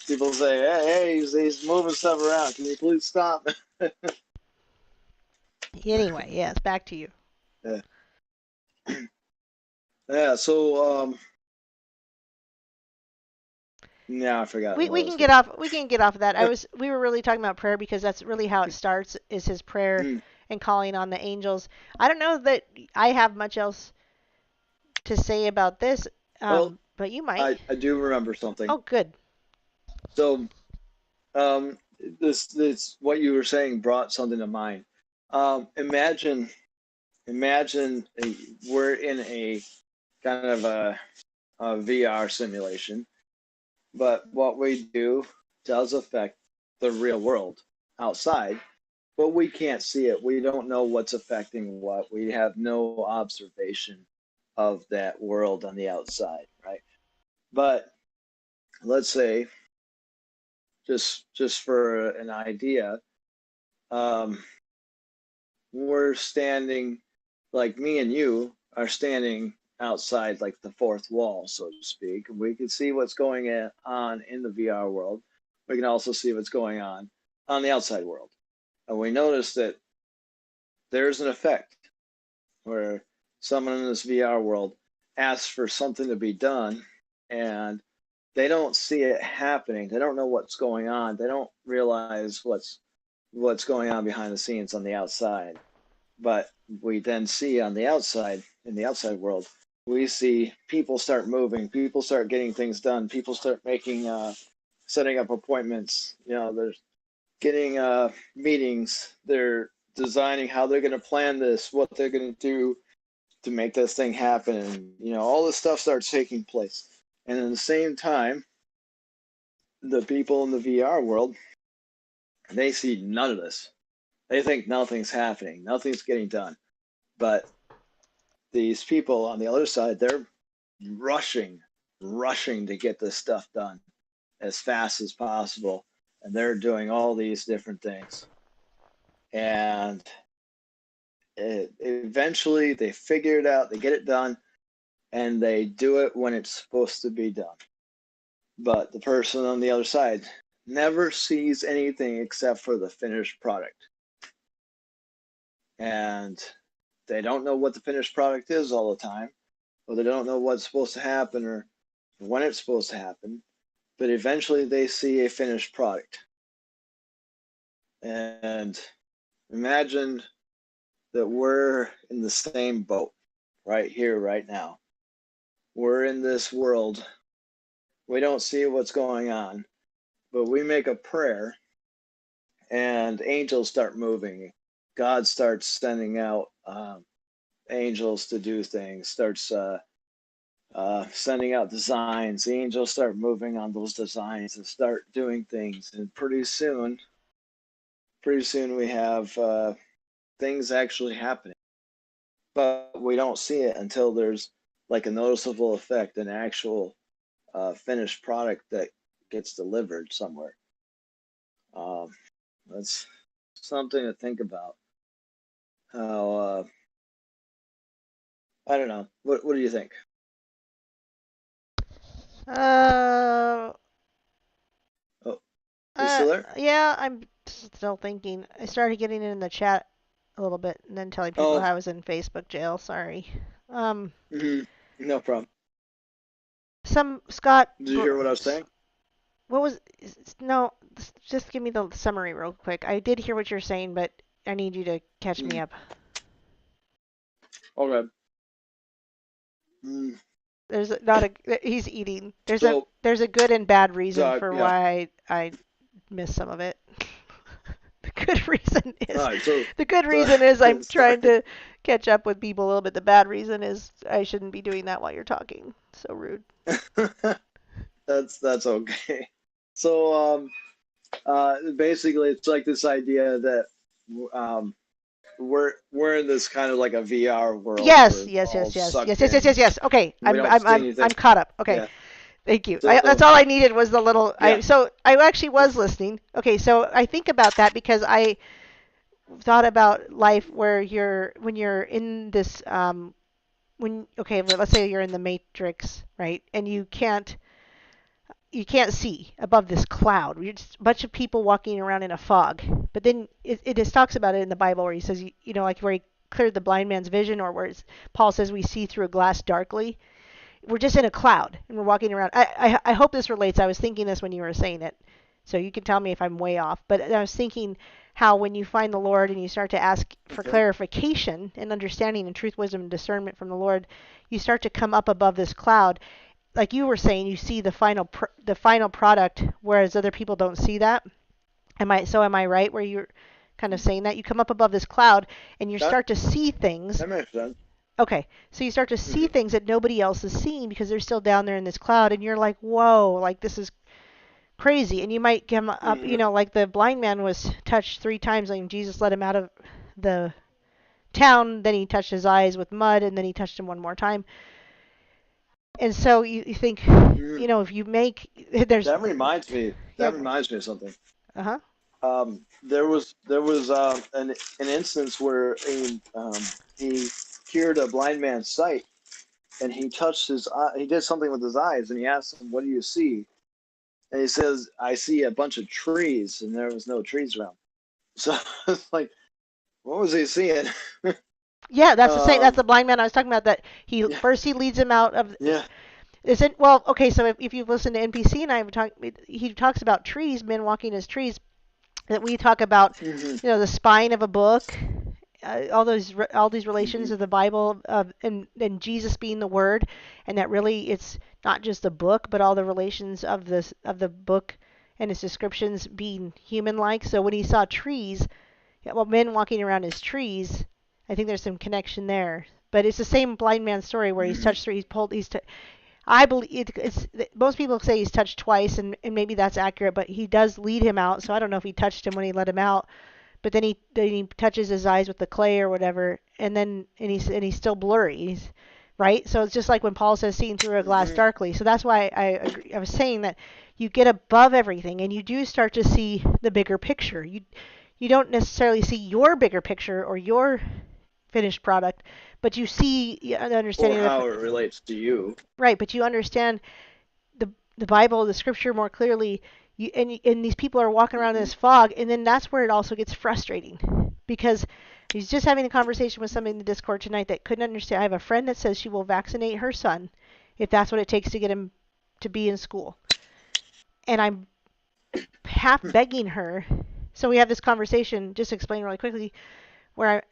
People say, hey, he's moving stuff around. Can you please stop? Anyway, yes, back to you. Yeah. Yeah. So yeah, I forgot we what I we was can get going. off we can get off of that. We were really talking about prayer, because that's really how it starts, is his prayer Mm. and calling on the angels. I don't know that I have much else to say about this, Well, but you might. I do remember something. Oh, good. So this what you were saying brought something to mind. Imagine we're in a kind of a VR simulation, but what we do does affect the real world outside, but we can't see it. We don't know what's affecting what. We have no observation of that world on the outside, right? But let's say, just for an idea, um, we're standing, like me and you are standing outside, like the fourth wall, so to speak. We can see what's going on in the VR world. We can also see what's going on the outside world. And we notice that there's an effect where someone in this VR world asks for something to be done, and they don't see it happening. They don't know what's going on. They don't realize what's going on behind the scenes on the outside. But we then see on the outside, in the outside world, we see people start moving, people start getting things done, people start making, setting up appointments. They're getting meetings, they're designing how they're going to plan this, what they're going to do to make this thing happen. And, all this stuff starts taking place. And at the same time, the people in the VR world, they see none of this. They think nothing's happening, nothing's getting done. But these people on the other side, they're rushing, rushing to get this stuff done as fast as possible. And they're doing all these different things. And eventually they figure it out, they get it done, and they do it when it's supposed to be done. But the person on the other side never sees anything except for the finished product. And they don't know what the finished product is all the time, or they don't know what's supposed to happen or when it's supposed to happen. But eventually they see a finished product. And imagine that we're in the same boat right here, right now. We're in this world. We don't see what's going on, but we make a prayer and angels start moving. God starts sending out angels to do things, starts sending out designs. The angels start moving on those designs and start doing things. And pretty soon we have things actually happening. But we don't see it until there's like a noticeable effect, an actual finished product that gets delivered somewhere. That's something to think about. How I don't know. What do you think? Uh, Oh, you still there? yeah, I'm still thinking. I started getting in the chat a little bit and then telling people Oh, I was in Facebook jail. Sorry. Um, no problem. some Scott. Did you hear what I was saying? What was? No, just give me the summary real quick. I did hear what you're saying, but I need you to catch me up. Okay. Mm. There's not a. He's eating. So, There's a good and bad reason for yeah. why I missed some of it. The good reason is All right. So, the good reason is I'm trying sorry. to catch up with people a little bit. The bad reason is I shouldn't be doing that while you're talking. So rude. That's okay. So, basically, it's like this idea that um, we're in this kind of like a VR world. Yes, We're yes, all yes, yes, sucked yes, yes, yes, in. yes, yes. Okay, We don't see I'm anything. caught up. Okay, Yeah. thank you. So, That's all I needed was the little. yeah. So I actually was listening. Okay, so I think about that because I thought about life where when you're in this when okay, let's say you're in the matrix, right? And you can't see above this cloud. You're just a bunch of people walking around in a fog. But then it just talks about it in the Bible where he says, like where he cleared the blind man's vision, or where Paul says we see through a glass darkly. We're just in a cloud and we're walking around. I hope this relates. I was thinking this when you were saying it, so you can tell me if I'm way off. But I was thinking how when you find the Lord and you start to ask for Okay. clarification and understanding and truth, wisdom, and discernment from the Lord, you start to come up above this cloud. Like you were saying, you see the final product, whereas other people don't see that. Am I right where you're kind of saying that? You come up above this cloud and you That start to see things. that makes sense. Okay, so you start to see Mm-hmm. things that nobody else is seeing because they're still down there in this cloud, and you're like, whoa, like this is crazy. And you might come up, Mm-hmm. like the blind man was touched 3 times, and Jesus let him out of the town. Then he touched his eyes with mud, and then he touched him one more time. And so you think, Mm-hmm. if you make there's That reminds me. yeah, That reminds me of something. uh-huh. There was an instance where he cured a blind man's sight, and he touched his eye. He did something with his eyes, and he asked him, "What do you see?" And he says, "I see a bunch of trees," and there was no trees around. So it's like, what was he seeing? Yeah, that's the same. That's um, the blind man I was talking about. That yeah, he leads him out of. yeah. Is it well? Okay, so if you've listened to NPC and he talks about trees, men walking as trees. That we talk about, Mm-hmm, the spine of a book, all these relations mm-hmm, of the Bible, and Jesus being the Word, and that really it's not just a book, but all the relations of the book and its descriptions being human-like. So when he saw trees, well, men walking around as trees, I think there's some connection there. But it's the same blind man story where he's mm-hmm, touched three, he's pulled, I believe it's most people say he's touched twice, and maybe that's accurate, but he does lead him out. So I don't know if he touched him when he let him out, but then he touches his eyes with the clay or whatever, and he's still blurry. Right. So it's just like when Paul says seeing through a glass mm-hmm, darkly. So that's why I agree. I was saying that you get above everything and you do start to see the bigger picture. You don't necessarily see your bigger picture or your finished product, but you see the or understanding of how the it relates to you. right. But you understand the Bible, the Scripture more clearly. And these people are walking around in Mm-hmm, this fog, and then that's where it also gets frustrating because he's just having a conversation with somebody in the Discord tonight that couldn't understand. I have a friend that says she will vaccinate her son if that's what it takes to get him to be in school, and I'm half begging her. So we have this conversation. Just to explain really quickly, where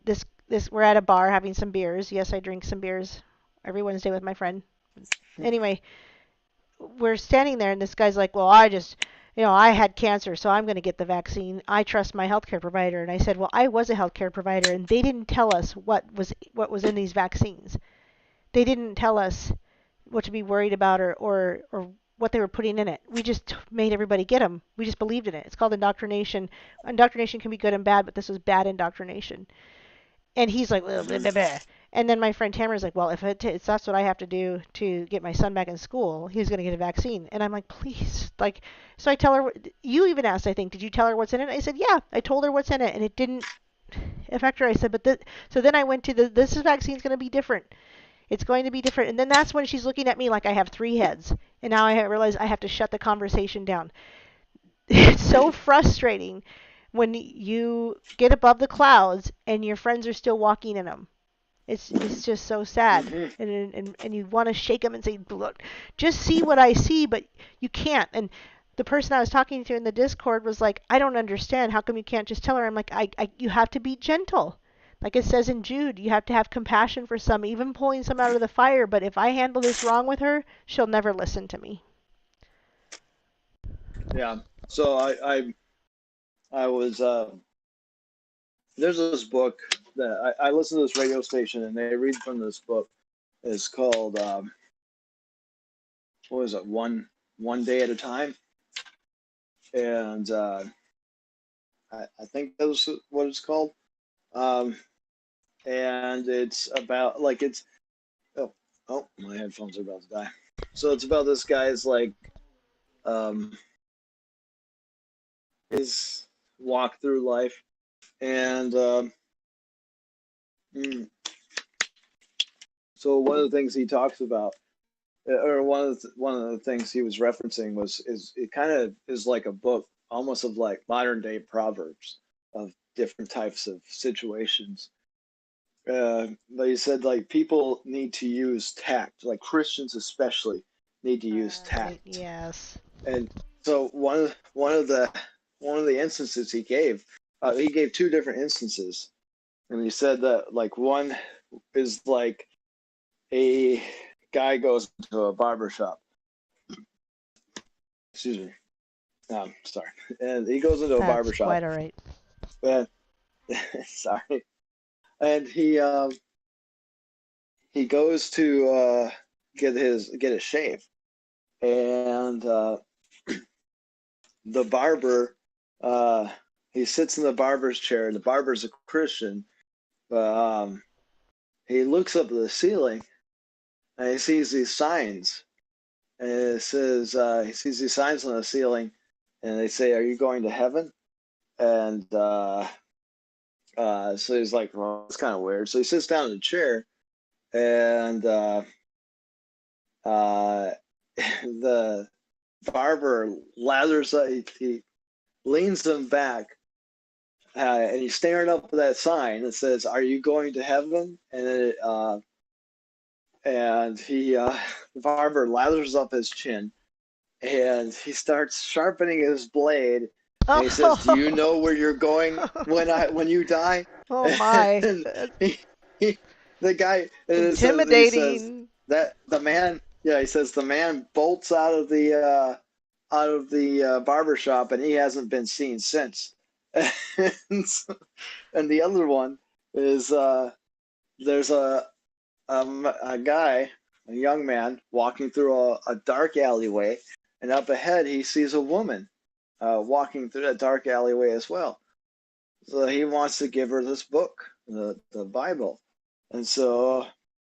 this we're at a bar having some beers. Yes, I drink some beers every Wednesday with my friend. Anyway, we're standing there, and this guy's like, well, I had cancer, so I'm going to get the vaccine. I trust my healthcare provider. And I said, well, I was a healthcare provider, and they didn't tell us what was in these vaccines. They didn't tell us what to be worried about or what they were putting in it. We just made everybody get them. We just believed in it. It's called indoctrination. Indoctrination can be good and bad, but this was bad indoctrination. And he's like, blah, blah, mm-hmm. blah, blah. And then my friend Tamara's like, well, if it's that's what I have to do to get my son back in school, he's going to get a vaccine. And I'm like, please, like, so I tell her. You even asked, I think, did you tell her what's in it? I said, yeah, I told her what's in it, and it didn't affect her. I said, but so then I went to this vaccine's going to be different. It's going to be different. And then that's when she's looking at me like I have three heads. And now I realize I have to shut the conversation down. It's so frustrating when you get above the clouds and your friends are still walking in them. It's just so sad, Hmm. and you want to shake them and say, look, just see what I see, but you can't. And the person I was talking to in the Discord was like, I don't understand. How come you can't just tell her? I'm like, you have to be gentle. Like it says in Jude, you have to have compassion for some, even pulling some out of the fire. But if I handle this wrong with her, she'll never listen to me. Yeah. So I was there's this book that I listen to this radio station and they read from this book. It's called what is it? One day at a time, and I think that's what it's called. Um, and it's about like it's oh my headphones are about to die. So it's about this guy's like um his walk through life, and mm, so one of the things he talks about, or one of the things he was referencing is it kind of is like a book almost of like modern day proverbs of different types of situations. But he said like people need to use tact, like Christians especially need to use Right. tact. Yes. And so one of the instances he gave two different instances, and he said that like one is like a guy goes to a barber shop. Excuse me. Sorry. And he goes into a barber That's shop. quite all right. And sorry. And he goes to get his shave, and the barber uh, he sits in the barber's chair. The barber's a Christian, but he looks up at the ceiling and he sees these signs, and it says he sees these signs on the ceiling, and they say, "Are you going to heaven?" And so he's like, "Well, it's kind of weird." So he sits down in a chair, and uh, the barber lathers he leans him back, and he's staring up at that sign that says, "Are you going to heaven?" And the barber lathers up his chin, and he starts sharpening his blade, and he says, "Do you Oh, know where you're going when you die?" oh my. And he, he the guy he says Intimidating. that the man yeah he says the man bolts out of the barber shop, and he hasn't been seen since. and, and the other one is there's a guy, a young man, walking through a dark alleyway, and up ahead he sees a woman walking through that dark alleyway as well. So he wants to give her this book, the Bible, and so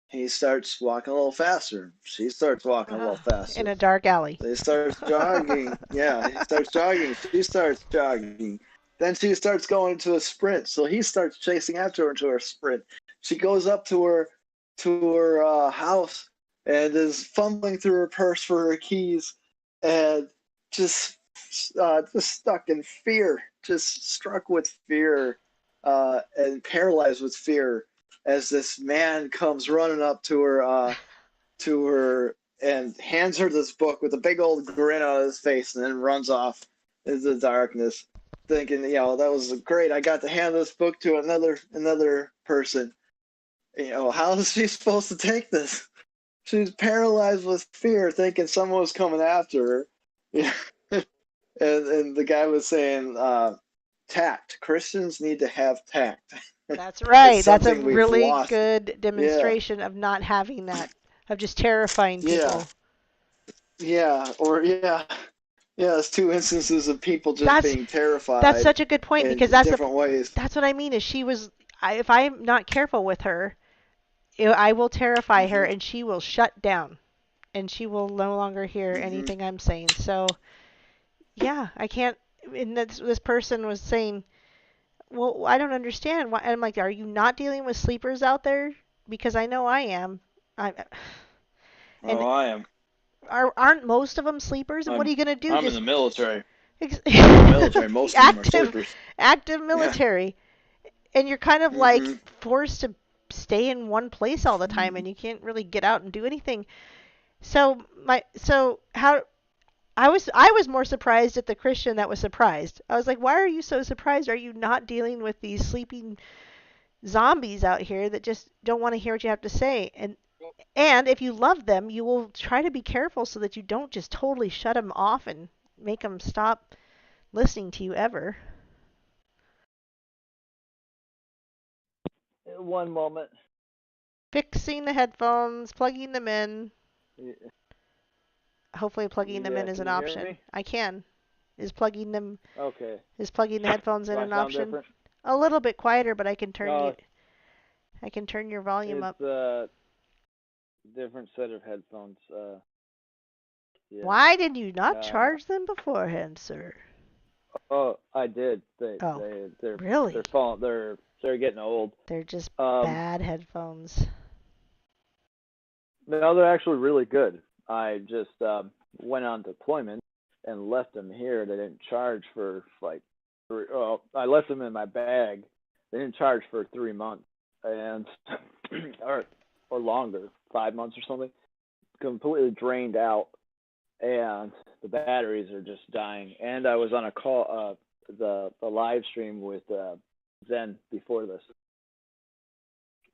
he starts walking a little faster. She starts walking a Uh, little in faster. a dark alley. He starts jogging. Yeah, he starts jogging. She starts jogging. Then she starts going into a sprint. So he starts chasing after her into her sprint. She goes up to her house and is fumbling through her purse for her keys, and just stuck in fear, just struck with fear, and paralyzed with fear as this man comes running up to her and hands her this book with a big old grin on his face, and then runs off into the darkness, thinking, that was great. I got to hand this book to another person. How is she supposed to take this? She's paralyzed with fear, thinking someone was coming after her. Yeah. And the guy was saying, tact. Christians need to have tact. That's It's right. That's a something we've really lost. good Yeah, demonstration of not having that, of just terrifying yeah, people. yeah. It's two instances of people just That's being that's terrified such a good point, in because different ways. that's what I mean is she was, if I'm not careful with her, I will terrify her Hmm. and she will shut down and she will no longer hear Hmm. anything I'm saying. So, yeah, I can't. And this person was saying, well, I don't understand. Why? And I'm like, are you not dealing with sleepers out there? Because I know I am. I, and Oh, I am. aren't most of them sleepers? And what are I'm you gonna do? I'm in the Just military. I'm in the military. Most of them are active, sleepers. active Yeah. military, and you're kind of like Hmm. forced to stay in one place all the time, and you can't really get out and do anything. So how I was more surprised at the Christian that was surprised. I was like, why are you so surprised? Are you not dealing with these sleeping zombies out here that just don't want to hear what you have to say? And if you love them, you will try to be careful so that you don't just totally shut them off and make them stop listening to you ever. One moment. Fixing the headphones, plugging them in. Y- Hopefully plugging them in is Can an you hear option. me? I can. Is plugging them Okay. is plugging the headphones Do in I an sound option? different? A little bit quieter, but No, I can turn your volume it's up. a different set of headphones. Yeah. Why did you not Um. charge them beforehand, sir? Oh, I did. Oh, They're really? falling. They're getting old. They're just Um. bad headphones. No, they're actually really good. I just went on deployment and left them here. They didn't charge for like I left them in my bag. They didn't charge for 3 months and or longer, 5 months or something. Completely drained out, and the batteries are just dying. And I was on a call, the live stream with Zen before this.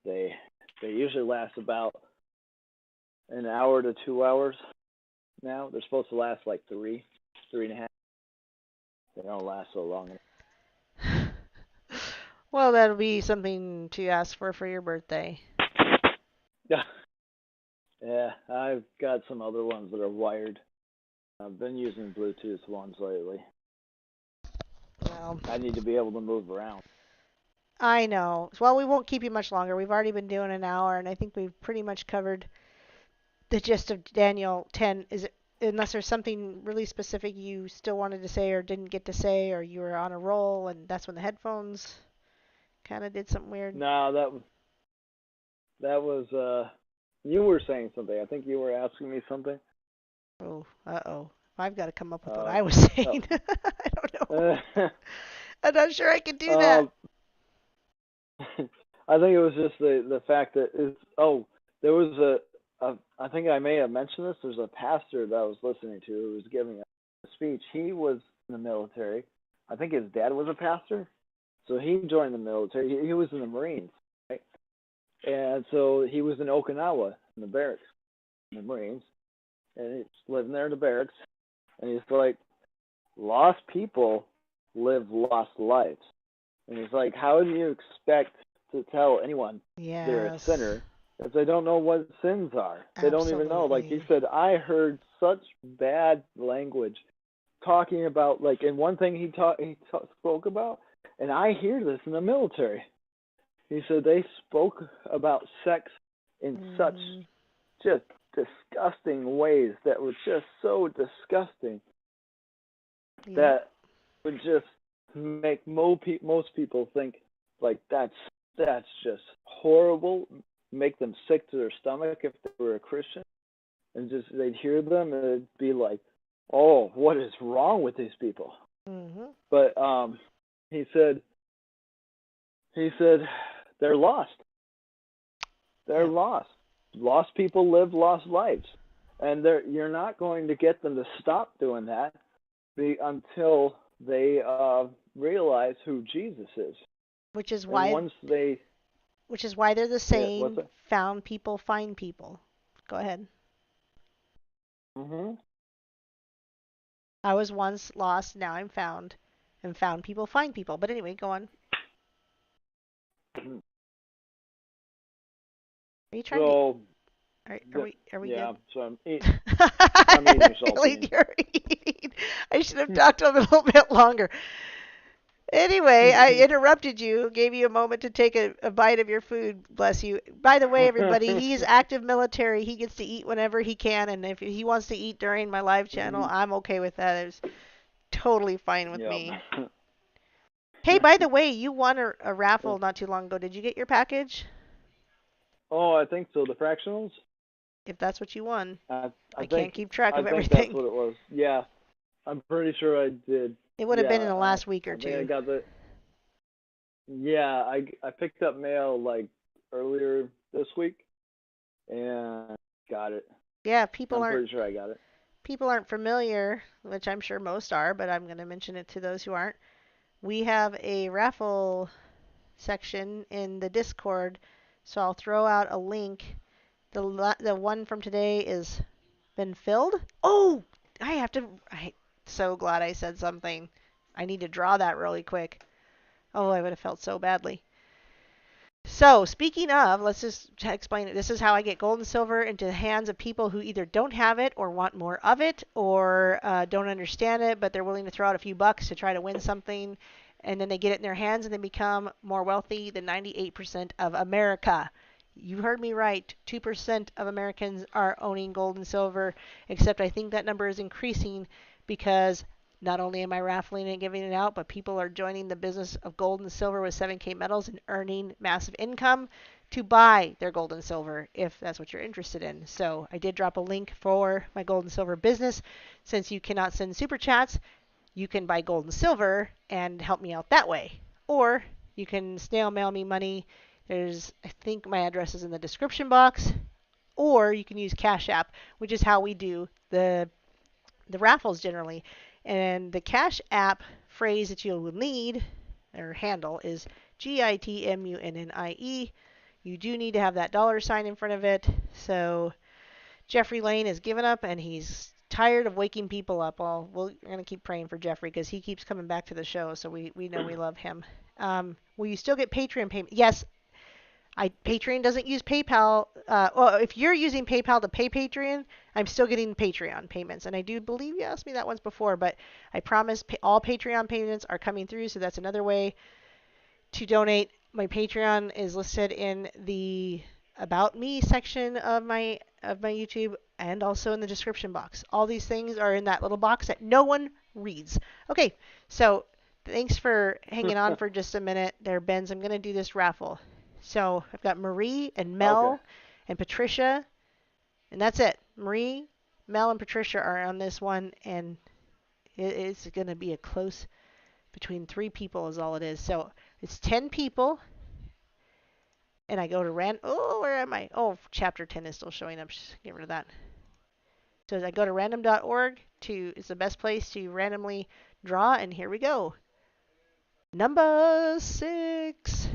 They they usually last about an hour to 2 hours. Now they're supposed to last like 3.5. They don't last so long. Well, that'll be something to ask for your birthday. Yeah, yeah. I've got some other ones that are wired. I've been using Bluetooth ones lately. Well, I need to be able to move around. I know. Well, we won't keep you much longer. We've already been doing an hour, and I think we've pretty much covered the gist of Daniel 10. Is it, unless there's something really specific you still wanted to say or didn't get to say, or you were on a roll, and that's when the headphones kind of did something weird. No, that was you were saying something. I think you were asking me something. Oh, uh-oh. I've got to come up with what Uh, I was oh. saying. I don't know. I'm not sure I can do that. um, I think it was just the fact that there was I think I may have mentioned this. There's a pastor that I was listening to who was giving a speech. He was in the military. I think his dad was a pastor, so he joined the military. He was in the Marines, right? And so he was in Okinawa in the barracks, in the Marines, and he's living there in the barracks. And he's like, lost people live lost lives. And he's like, how do you expect to tell anyone they're a Yes, sinner if they don't know what sins are? They don't even know. Like he absolutely. said, I heard such bad language talking about and one thing spoke about, and I hear this in the military. He said they spoke about sex in such Mm, just disgusting ways that were just so disgusting yep. that would just make most people think like that's just horrible, make them sick to their stomach if they were a Christian, and just they'd hear them and it'd be like, oh, what is wrong with these people? Mhm. But he said he said they're lost. They're Yep. lost. Lost people live lost lives, and you're not going to get them to stop doing that until they realize who Jesus is. Which is And why once they, they're the yeah, what's saying, it? found people find people. Go ahead. Mhm. I was once lost, now I'm found. And found people find people. But anyway, go on. Are you trying to So, are we yeah. good? So I'm I eating had a feeling saltines. you're eating. I should have talked a little bit longer. Anyway, I interrupted you, gave you a moment to take a bite of your food. Bless you. By the way, everybody, he's active military. He gets to eat whenever he can, and if he wants to eat during my live channel, I'm okay with that. It's totally fine with Yep. me. Hey, by the way, you won a raffle not too long ago. Did you get your package? Oh, I think so. The fractionals? If that's what you won. I I can't think keep track I of think that's everything. what it was. Yeah, I'm pretty sure I did. It would have been in Yeah, the last week I or think I two. got the. Yeah, I picked up mail like earlier this week and got it. Yeah, I'm pretty sure I got it. people aren't familiar, which I'm sure most are, but I'm going to mention it to those who aren't. We have a raffle section in the Discord, so I'll throw out a link. The one from today is been filled. Oh, I'm so glad I said something. I need to draw that really quick. Oh, I would have felt so badly. So, speaking of, let's just explain it. This is how I get gold and silver into the hands of people who either don't have it or want more of it or don't understand it, but they're willing to throw out a few bucks to try to win something. And then they get it in their hands and they become more wealthy than 98% of America. You heard me right. 2% of Americans are owning gold and silver, except I think that number is increasing because not only am I raffling and giving it out, but people are joining the business of gold and silver with 7K metals and earning massive income to buy their gold and silver if that's what you're interested in. So I did drop a link for my gold and silver business. Since you cannot send super chats, you can buy gold and silver and help me out that way. Or you can snail mail me money. I think my address is in the description box. Or you can use Cash App, which is how we do the raffles generally. And the Cash App phrase that you will need, or handle, is GITMUNNIE. You do need to have that $ in front of it. So Jeffrey Lane has given up and he's tired of waking people up. We're going to keep praying for Jeffrey because he keeps coming back to the show, so we know we love him. Will you still get Patreon payment? Yes, Patreon doesn't use PayPal. Well, if you're using PayPal to pay Patreon, I'm still getting Patreon payments. And I do believe you asked me that once before, but I promise all Patreon payments are coming through, so that's another way to donate. My Patreon is listed in the About Me section of my YouTube and also in the description box. All these things are in that little box that no one reads. Okay, so thanks for hanging on for just a minute there, Benz. I'm going to do this raffle. So I've got Marie and Mel and Patricia, and that's it. Marie, Mel, and Patricia are on this one, and it's going to be a close between 3 people is all it is. So it's 10 people, and I go to where am I? Oh, chapter 10 is still showing up. Just get rid of that. So I go to random.org it's the best place to randomly draw, and here we go. Number 6.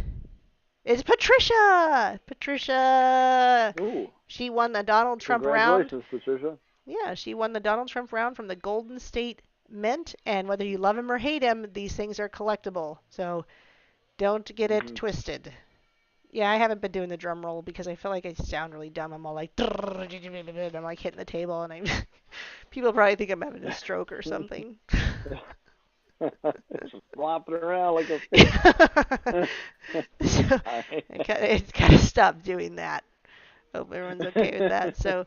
It's Patricia! Patricia! Ooh. She won the Donald Trump round. Congratulations, Patricia. Yeah, she won the Donald Trump round from the Golden State Mint. And whether you love him or hate him, these things are collectible. So don't get it twisted. Yeah, I haven't been doing the drum roll because I feel like I sound really dumb. I'm all like, I'm like hitting the table, and people probably think I'm having a stroke or something. Just flopping around like a fish. So it's gotta stop doing that. Hope everyone's okay with that. So,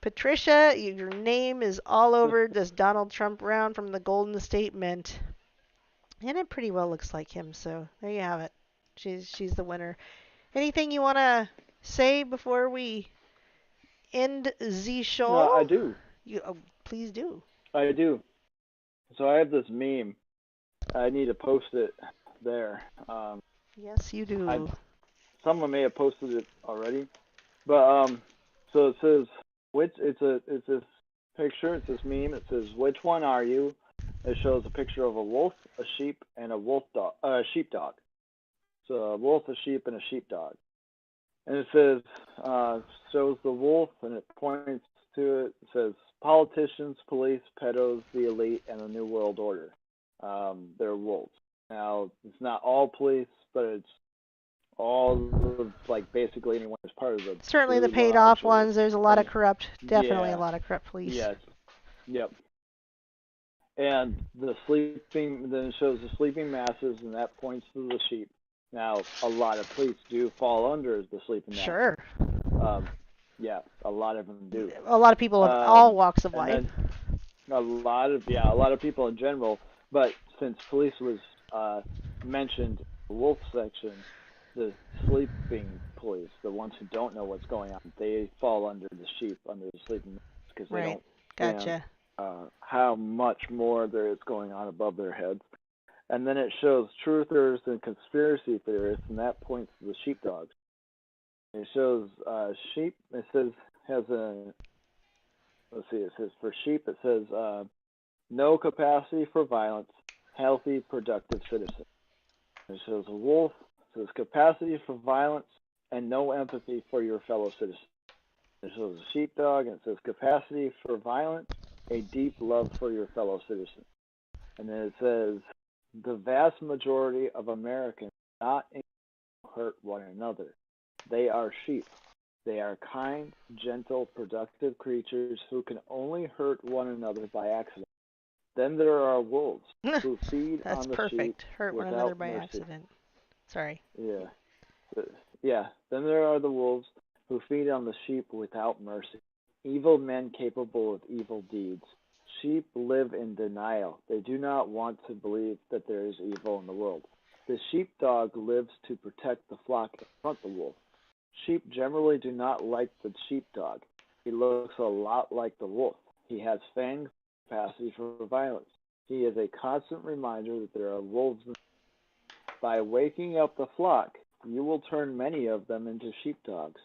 Patricia, your name is all over this Donald Trump round from the Golden State Mint, and it pretty well looks like him. So there you have it. She's the winner. Anything you want to say before we end the show? I do. Please do. I do. So I have this meme. I need to post it there. Yes, you do. Someone may have posted it already, but so it says it's this picture. It's this meme. It says, "Which one are you?" It shows a picture of a wolf, a sheep, and a sheepdog. So a wolf, a sheep, and a sheepdog. And it says shows the wolf, and it points to it. It says politicians, police, pedos, the elite, and the New World Order. They're wolves. Now, it's not all police, but it's all of, like, basically anyone who's part of the certainly the paid off ones. There's a lot of corrupt, definitely yeah. a lot of corrupt police. Yes. Yep. And the sleeping, then it shows the sleeping masses, and that points to the sheep. Now, a lot of police do fall under the sleeping masses. Sure. Um, yeah, a lot of them do. A lot of people of all walks of And life. then a lot of people in general. But since police was mentioned in the wolf section, the sleeping police, the ones who don't know what's going on, they fall under the sheep, under the sleeping, because they Right. don't understand Gotcha. how much more there is going on above their heads. And then it shows truthers and conspiracy theorists, and that points to the sheepdogs. It shows sheep. It says has a let's see. It says for sheep. It says no capacity for violence, healthy, productive citizen. It shows a wolf. It says capacity for violence and no empathy for your fellow citizen. It shows a sheepdog, and it says capacity for violence, a deep love for your fellow citizen. And then it says the vast majority of Americans do not hurt one another. They are sheep. They are kind, gentle, productive creatures who can only hurt one another by accident. Then there are wolves who feed That's on the sheep perfect. Hurt one another without by mercy. accident. Sorry. Yeah. Yeah. Then there are the wolves who feed on the sheep without mercy. Evil men capable of evil deeds. Sheep live in denial. They do not want to believe that there is evil in the world. The sheepdog lives to protect the flock and confront the wolf. Sheep generally do not like the sheepdog. He looks a lot like the wolf. He has fangs and capacity for violence. He is a constant reminder that there are wolves. By waking up the flock, you will turn many of them into sheepdogs.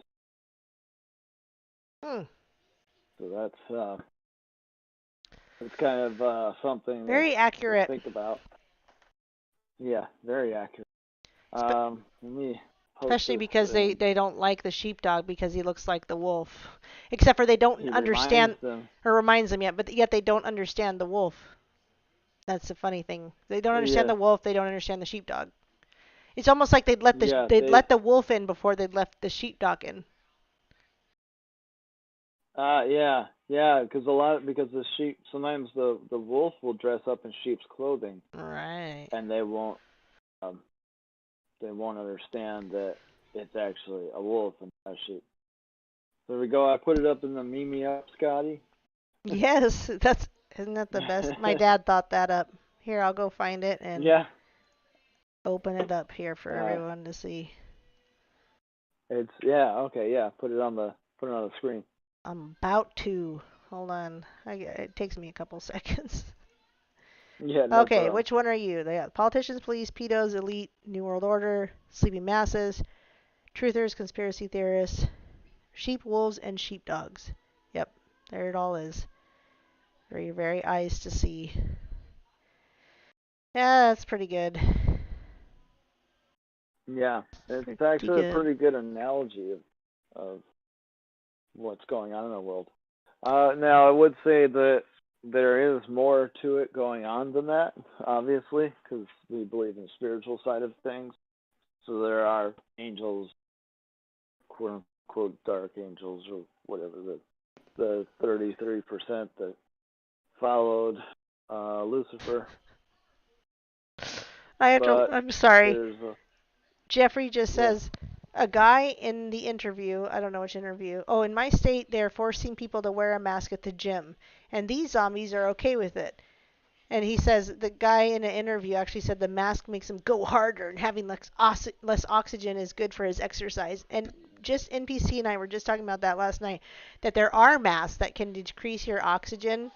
Hmm. So that's kind of something Very to accurate. think about. Yeah, very accurate. Let me post Especially this. because they don't like the sheepdog because he looks like the wolf. Except for they don't He understand, reminds them. or reminds them yet, but yet they don't understand the wolf. That's the funny thing. They don't understand Yeah, the wolf, they don't understand the sheepdog. It's almost like they'd yeah, let the wolf in before they'd let the sheepdog in. yeah, because because the sheep, sometimes the wolf will dress up in sheep's clothing, Right. and um they won't understand that it's actually a wolf and not a sheep. There we go. I put it up in the Meme Up, Scotty. Yes, isn't that the best? My dad thought that up. Here, I'll go find it and Yeah. open it up here for Uh, everyone to see. it's okay, yeah. Put it on the screen. I'm about to. Hold on. It takes me a couple seconds. Yeah, no Okay, problem. which one are you? They got politicians, police, pedos, elite, New World Order, sleeping masses, truthers, conspiracy theorists, sheep, wolves, and sheepdogs. Yep, there it all is for your very eyes to see. Yeah, that's pretty good. Yeah, it's Pretty actually a good. pretty good analogy of what's going on in the world. Now, I would say that there is more to it going on than that, obviously, because we believe in the spiritual side of things. So there are angels, quote unquote, dark angels, or whatever, the 33% that followed Lucifer. But I'm sorry. there's Jeffrey just yeah, says, a guy in the interview, I don't know which interview, oh, in my state, they're forcing people to wear a mask at the gym. And these zombies are okay with it. And he says the guy in an interview actually said the mask makes him go harder and having less oxygen is good for his exercise. And just NPC and I were just talking about that last night, that there are masks that can decrease your oxygen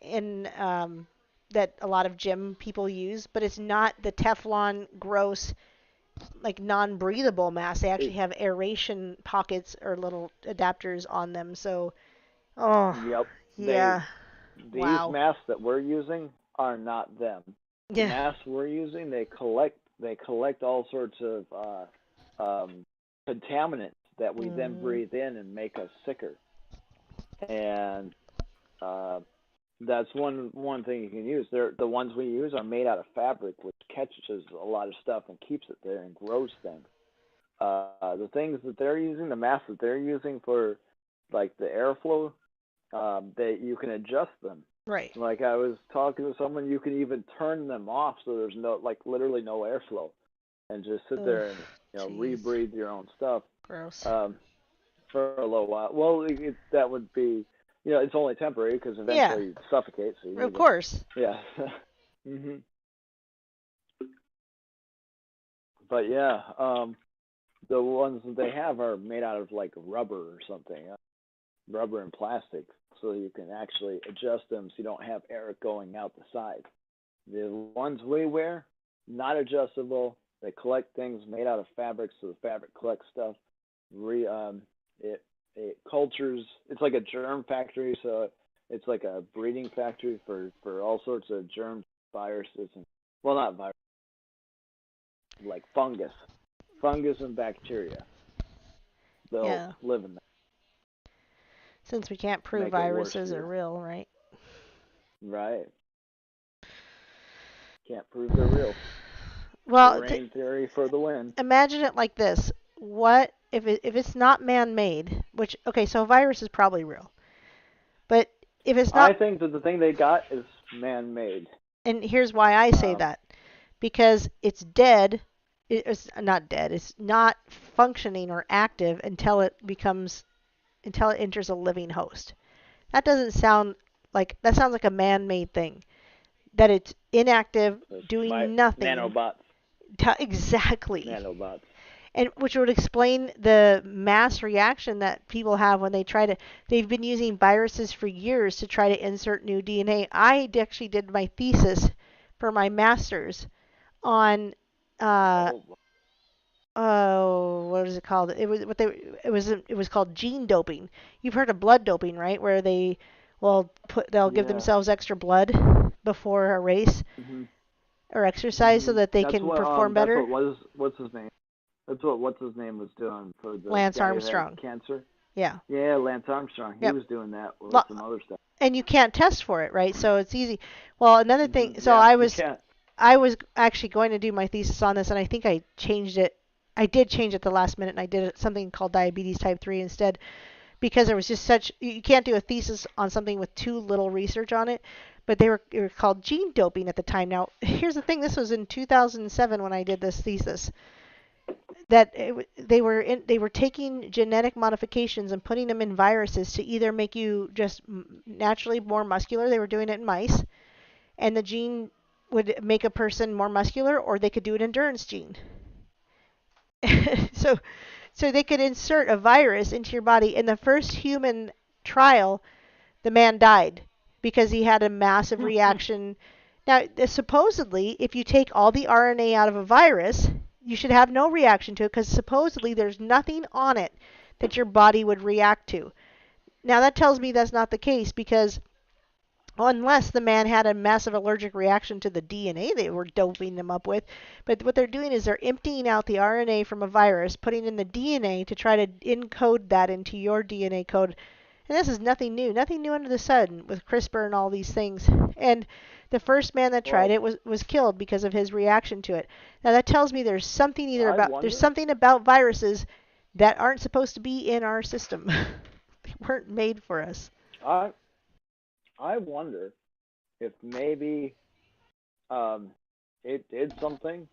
in that a lot of gym people use, but it's not the Teflon gross like non-breathable masks. They actually it, have aeration pockets or little adapters on them. So, oh, yep. yeah, These wow, masks that we're using are not them. The yeah. masks we're using, they collect all sorts of contaminants that we then Mm, breathe in and make us sicker. And uh, that's one thing you can use. The ones we use are made out of fabric, which catches a lot of stuff and keeps it there and grows things. The things that they're using, the masks that they're using for like the airflow, that you can adjust them Right. Like I was talking to someone, you can even turn them off so there's no, like literally no airflow, and just sit Ugh. there and Jeez. rebreathe your own stuff Gross. for a little while. Well, that would be, it's only temporary because Yeah. eventually you'd suffocate, so you Of need to, course. yeah. hmm But yeah, the ones that they have are made out of like rubber or something, rubber and plastic, so you can actually adjust them so you don't have air going out the side. The ones we wear, not adjustable. They collect things made out of fabric, so the fabric collects stuff. It cultures. It's like a germ factory, so it's like a breeding factory for all sorts of germs, viruses, and well, not viruses, like fungus and bacteria. They'll Yeah. live in that, Since we can't prove make it worse viruses for are you. real, right? Right? Can't prove they're real. Well, Terrain theory for the win. imagine it like this. What if it's not man-made, which okay, so a virus is probably real. But if it's I not, think that the thing they got is man-made. and here's why I say Um, that. Because it's dead, it's not dead. It's not functioning or active until it enters a living host. That doesn't sound that sounds like a man-made thing. That it's inactive, my doing nothing. nanobots, Exactly. nanobots. And which would explain the mass reaction that people have when they've been using viruses for years to try to insert new DNA. I actually did my thesis for my master's on uh Oh, oh, what is it called? It was called gene doping. You've heard of blood doping, right? Where they'll give yeah. themselves extra blood before a race Mhm. or exercise so Mhm. that they can perform That's better. what was what's his name? That's what what's his name was doing for the Lance guy who had Armstrong. cancer. Yeah. Yeah, Lance Armstrong. He Yep. was doing that with some other stuff. And you can't test for it, right? So it's easy. Well, another thing. So Yeah, I you was can't. I was actually going to do my thesis on this, and I think I changed it. I did change it the last minute, and I did something called diabetes type 3 instead because there was just such you can't do a thesis on something with too little research on it. But they were called gene doping at the time. Now, here's the thing. This was in 2007 when I did this thesis. They were taking genetic modifications and putting them in viruses to either make you just naturally more muscular. They were doing it in mice, and the gene would make a person more muscular, or they could do an endurance gene. so so they could insert a virus into your body. In the first human trial, the man died because he had a massive reaction. Now, supposedly, if you take all the RNA out of a virus, you should have no reaction to it because supposedly there's nothing on it that your body would react to. Now, that tells me that's not the case because unless the man had a massive allergic reaction to the DNA they were doping them up with. But what they're doing is they're emptying out the RNA from a virus, putting in the DNA to try to encode that into your DNA code. And this is nothing new under the sun with CRISPR and all these things. And the first man that tried Well, it was killed because of his reaction to it. Now that tells me I there's wonder. something about viruses that aren't supposed to be in our system. They weren't made for us. I I wonder if maybe um it did something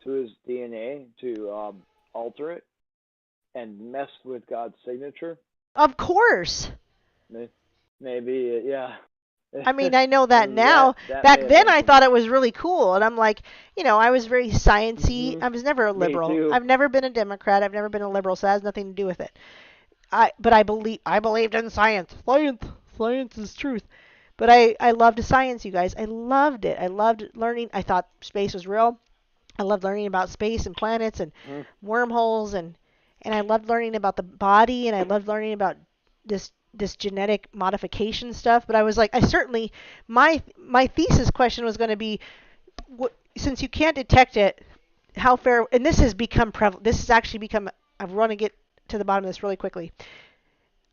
to his DNA to alter it and messed with God's signature. Of course. Maybe, yeah. I mean, I know that now. That may Back have then, been I some of thought it. it was really cool, and I'm like, I was very sciencey. Hmm I was never a Me liberal. too. I've never been a Democrat. I've never been a liberal, so that has nothing to do with it. But I believed in science. Science is truth. But I loved science, you guys. I loved it. I loved learning. I thought space was real. I loved learning about space and planets and Mm. wormholes and I loved learning about the body and I loved learning about this genetic modification stuff. But I was like, I certainly my thesis question was going to be, since you can't detect it, how fair? And this has become prevalent. This has actually become. I want to get to the bottom of this really quickly.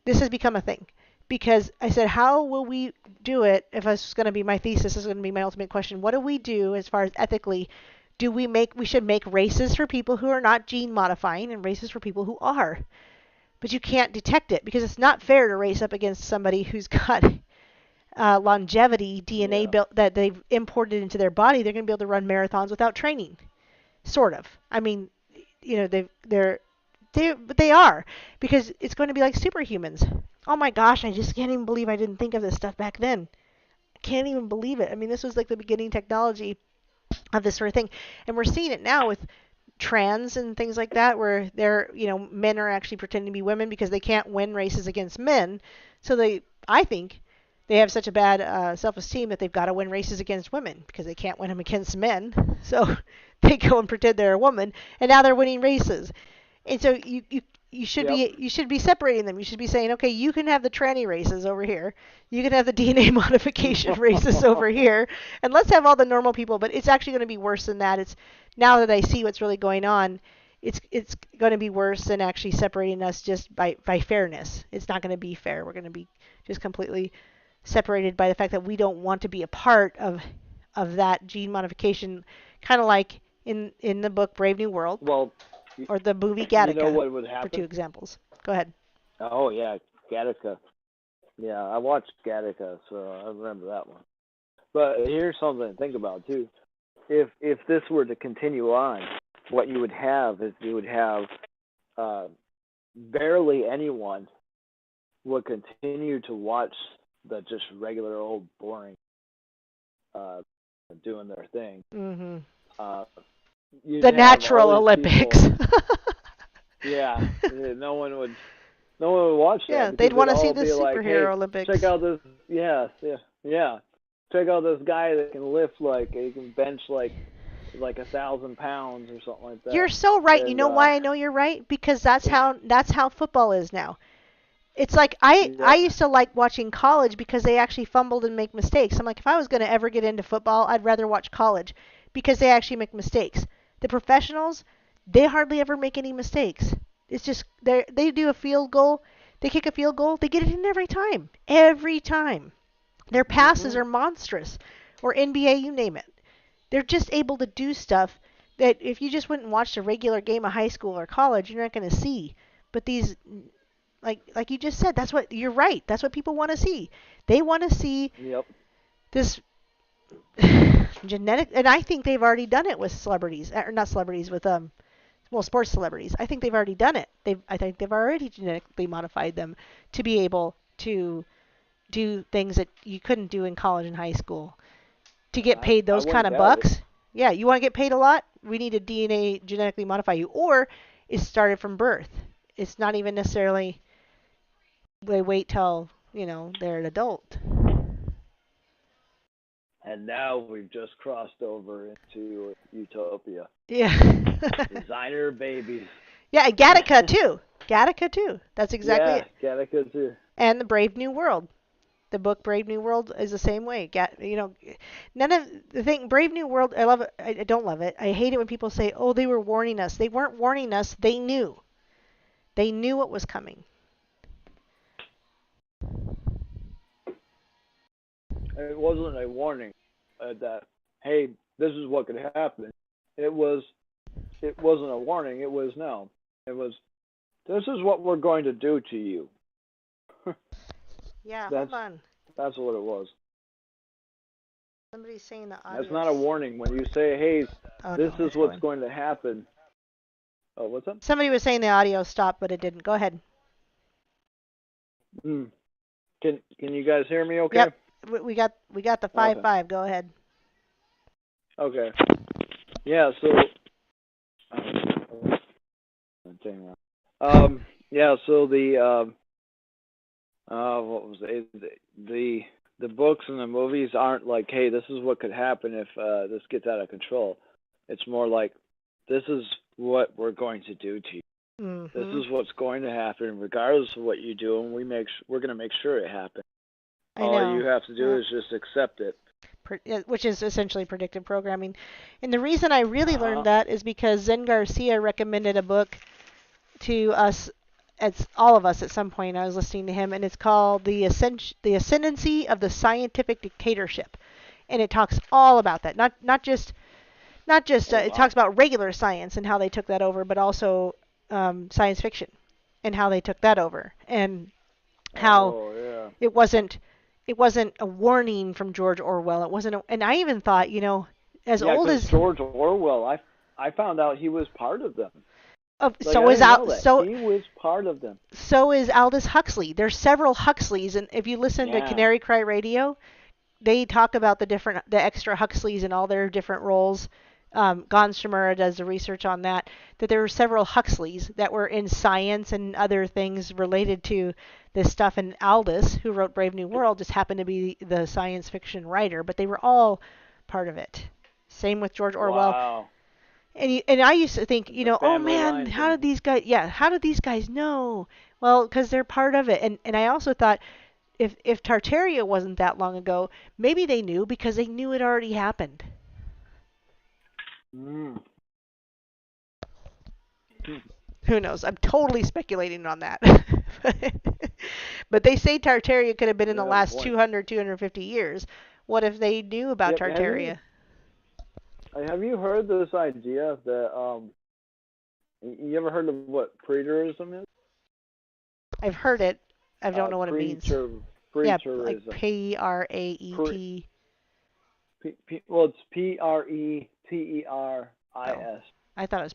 This has become a thing because I said, how will we do it? If this is going to be my thesis, this is going to be my ultimate question. What do we do as far as ethically? We should make races for people who are not gene modifying and races for people who are. But you can't detect it because it's not fair to race up against somebody who's got longevity DNA Yeah. built that they've imported into their body, they're going to be able to run marathons without training. Sort of. I mean, they are, because it's going to be like superhumans. Oh my gosh, I just can't even believe I didn't think of this stuff back then. I can't even believe it. I mean, this was like the beginning technology of this sort of thing, and we're seeing it now with trans and things like that, where men are actually pretending to be women because they can't win races against men. So I think they have such a bad self-esteem that they've got to win races against women because they can't win them against men. So they go and pretend they're a woman, and now they're winning races. And so you should Yep. be separating them. You should be saying, okay, you can have the tranny races over here. You can have the DNA modification races over here, and let's have all the normal people. But it's actually going to be worse than that. It's now that I see what's really going on, it's going to be worse than actually separating us just by fairness. It's not going to be fair. We're going to be just completely separated by the fact that we don't want to be a part of that gene modification, kind of like in the book Brave New World. Well, Or the movie you know Gattaca, what would for two happen? examples. Go ahead. Oh yeah, Gattaca. Yeah, I watched Gattaca, so I remember that one. But here's something to think about too. If this were to continue on, what you would have is uh, barely anyone would continue to watch the just regular old boring uh, doing their thing. Mm-hmm. Uh, you'd The have all Natural these Olympics. people. Yeah, no one would watch that Yeah, because they'd they'd want to see all the be like, superhero hey, Olympics. check out this. Yeah, yeah, yeah. Check out this guy that can lift he can bench like 1,000 pounds or something like that. You're so right. You And know why I know you're right? Because that's how football is now. It's like I yep. used to like watching college because they actually fumbled and make mistakes. I'm like, if I was going to ever get into football, I'd rather watch college because they actually make mistakes. The professionals, they hardly ever make any mistakes. It's just they do a field goal, they kick a field goal, they get it in every time. Every time. Their passes Mhm. are monstrous. Or NBA, you name it. They're just able to do stuff that if you just went and watched a regular game of high school or college, you're not going to see. But these, like you just said, that's what you're right. That's what people want to see. They want to see Yep. this genetic, and I think they've already done it with celebrities, or not celebrities, with sports celebrities. I think they've already done it. I think they've already genetically modified them to be able to do things that you couldn't do in college and high school. To get paid I those kind wouldn't of doubt it. bucks, yeah, you want to get paid a lot? We need to DNA genetically modify you, or it's started from birth. It's not even necessarily they wait till they're an adult. And now we've just crossed over into utopia. Yeah. Designer babies. Yeah, Gattaca too. Gattaca too. That's exactly Yeah, it. Gattaca too. And the Brave New World. The book Brave New World is the same way. None of the thing Brave New World. I love it. I don't love it. I hate it when people say, "Oh, they were warning us." They weren't warning us. They knew. They knew what was coming. It wasn't a warning that hey, this is what could happen. It wasn't a warning. It was no. It was this is what we're going to do to you. Yeah, That's hold on. that's what it was. Somebody's saying the That's audio. not a warning when you say, "Hey, Oh this no, is it's what's going. going to happen." Oh, what's up? Somebody was saying the audio stopped, but it didn't. Go ahead. Mm. Can you guys hear me? Okay. Yep, we got the 5-5. Go ahead. Okay. Yeah. So. Yeah. So what was it? The books and the movies aren't like, hey, this is what could happen if this gets out of control. It's more like, this is what we're going to do to you. Mm-hmm. This is what's going to happen, regardless of what you do, and we're going to make sure it happens. All you have to do is just accept it. Which is essentially predictive programming. And the reason I really learned that is because Zen Garcia recommended a book to us, all of us at some point. I was listening to him, and it's called The Ascendancy of the Scientific Dictatorship. And it talks all about that. Not just it talks about regular science and how they took that over, but also science fiction and how they took that over, and how it wasn't it wasn't a warning from George Orwell. It wasn't, and I even thought, as Yeah, old because as George Orwell, I found out he was part of them. Like, I so is didn't know that. So He was part of them. so is Aldous Huxley. There's several Huxleys, and if you listen to Yeah. Canary Cry Radio, they talk about the extra Huxleys and all their different roles. Gonshimura does the research on that. That there were several Huxleys that were in science and other things related to this stuff. And Aldous, who wrote Brave New World, just happened to be the science fiction writer, but they were all part of it. Same with George Orwell. Wow. And I used to think, The oh family man, line how thing. did these guys? Yeah, how did these guys know? Well, because they're part of it. And I also thought, if Tartaria wasn't that long ago, maybe they knew because they knew it already happened. Mm. Who knows? I'm totally speculating on that. But they say Tartaria could have been in the Yeah, last boy. 200, 250 years. What if they knew about Yeah, Tartaria? have you heard this idea that you ever heard of what preterism is? I've heard it. I don't know what it means. Yeah, like Preterism. Praet. Well, it's Preteris. Oh, I thought it was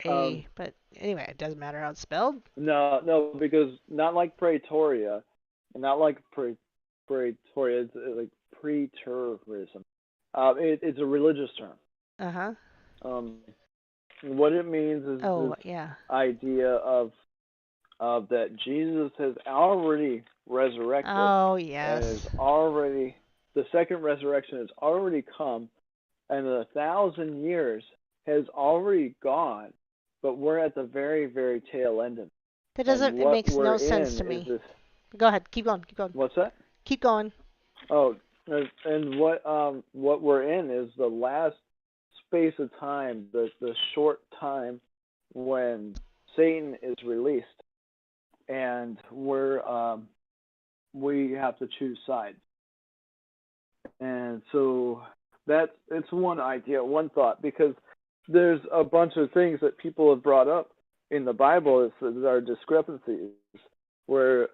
Um, PRA, but anyway, it doesn't matter how it's spelled. no, because not like Praetoria, and not like Praetoria. It's like preterism. It's a religious term. Uh-huh. Um, what it means is Oh, this yeah. idea of that Jesus has already resurrected Oh, and is yes. already the second resurrection has already come, and 1,000 years has already gone, but we're at the very, very tail end of it. That And doesn't, it what makes we're no sense in to is me. this. Go ahead. Keep going. Keep going. What's that? Keep going. Oh, and what we're in is the last space of time, the short time when Satan is released, and we have to choose sides. And so it's one idea, one thought, because there's a bunch of things that people have brought up in the Bible that are discrepancies, where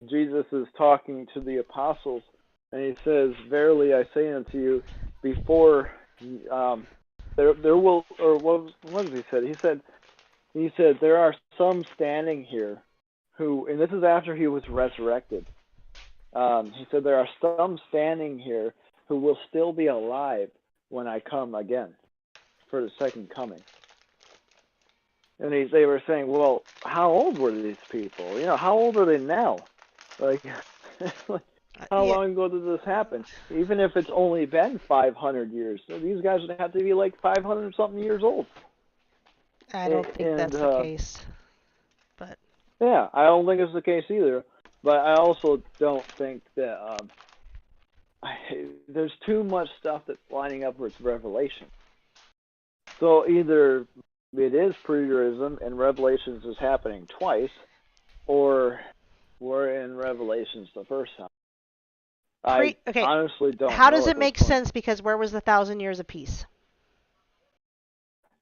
Jesus is talking to the apostles, and he says, "Verily I say unto you, before there will," or what did he say? He said there are some standing here who, and this is after he was resurrected. He said there are some standing here who will still be alive when I come again for the second coming. And they were saying, well, how old were these people? How old are they now? Like, how Yeah, long ago did this happen? Even if it's only been 500 years, so these guys would have to be like 500 something years old. I don't think And that's the case. But yeah, I don't think it's the case either. But I also don't think that there's too much stuff that's lining up with Revelation. So either it is preterism and Revelations is happening twice, or we're in Revelations the first time. I okay. honestly don't How know does at it this make point. sense? Because where was the 1,000 years of peace?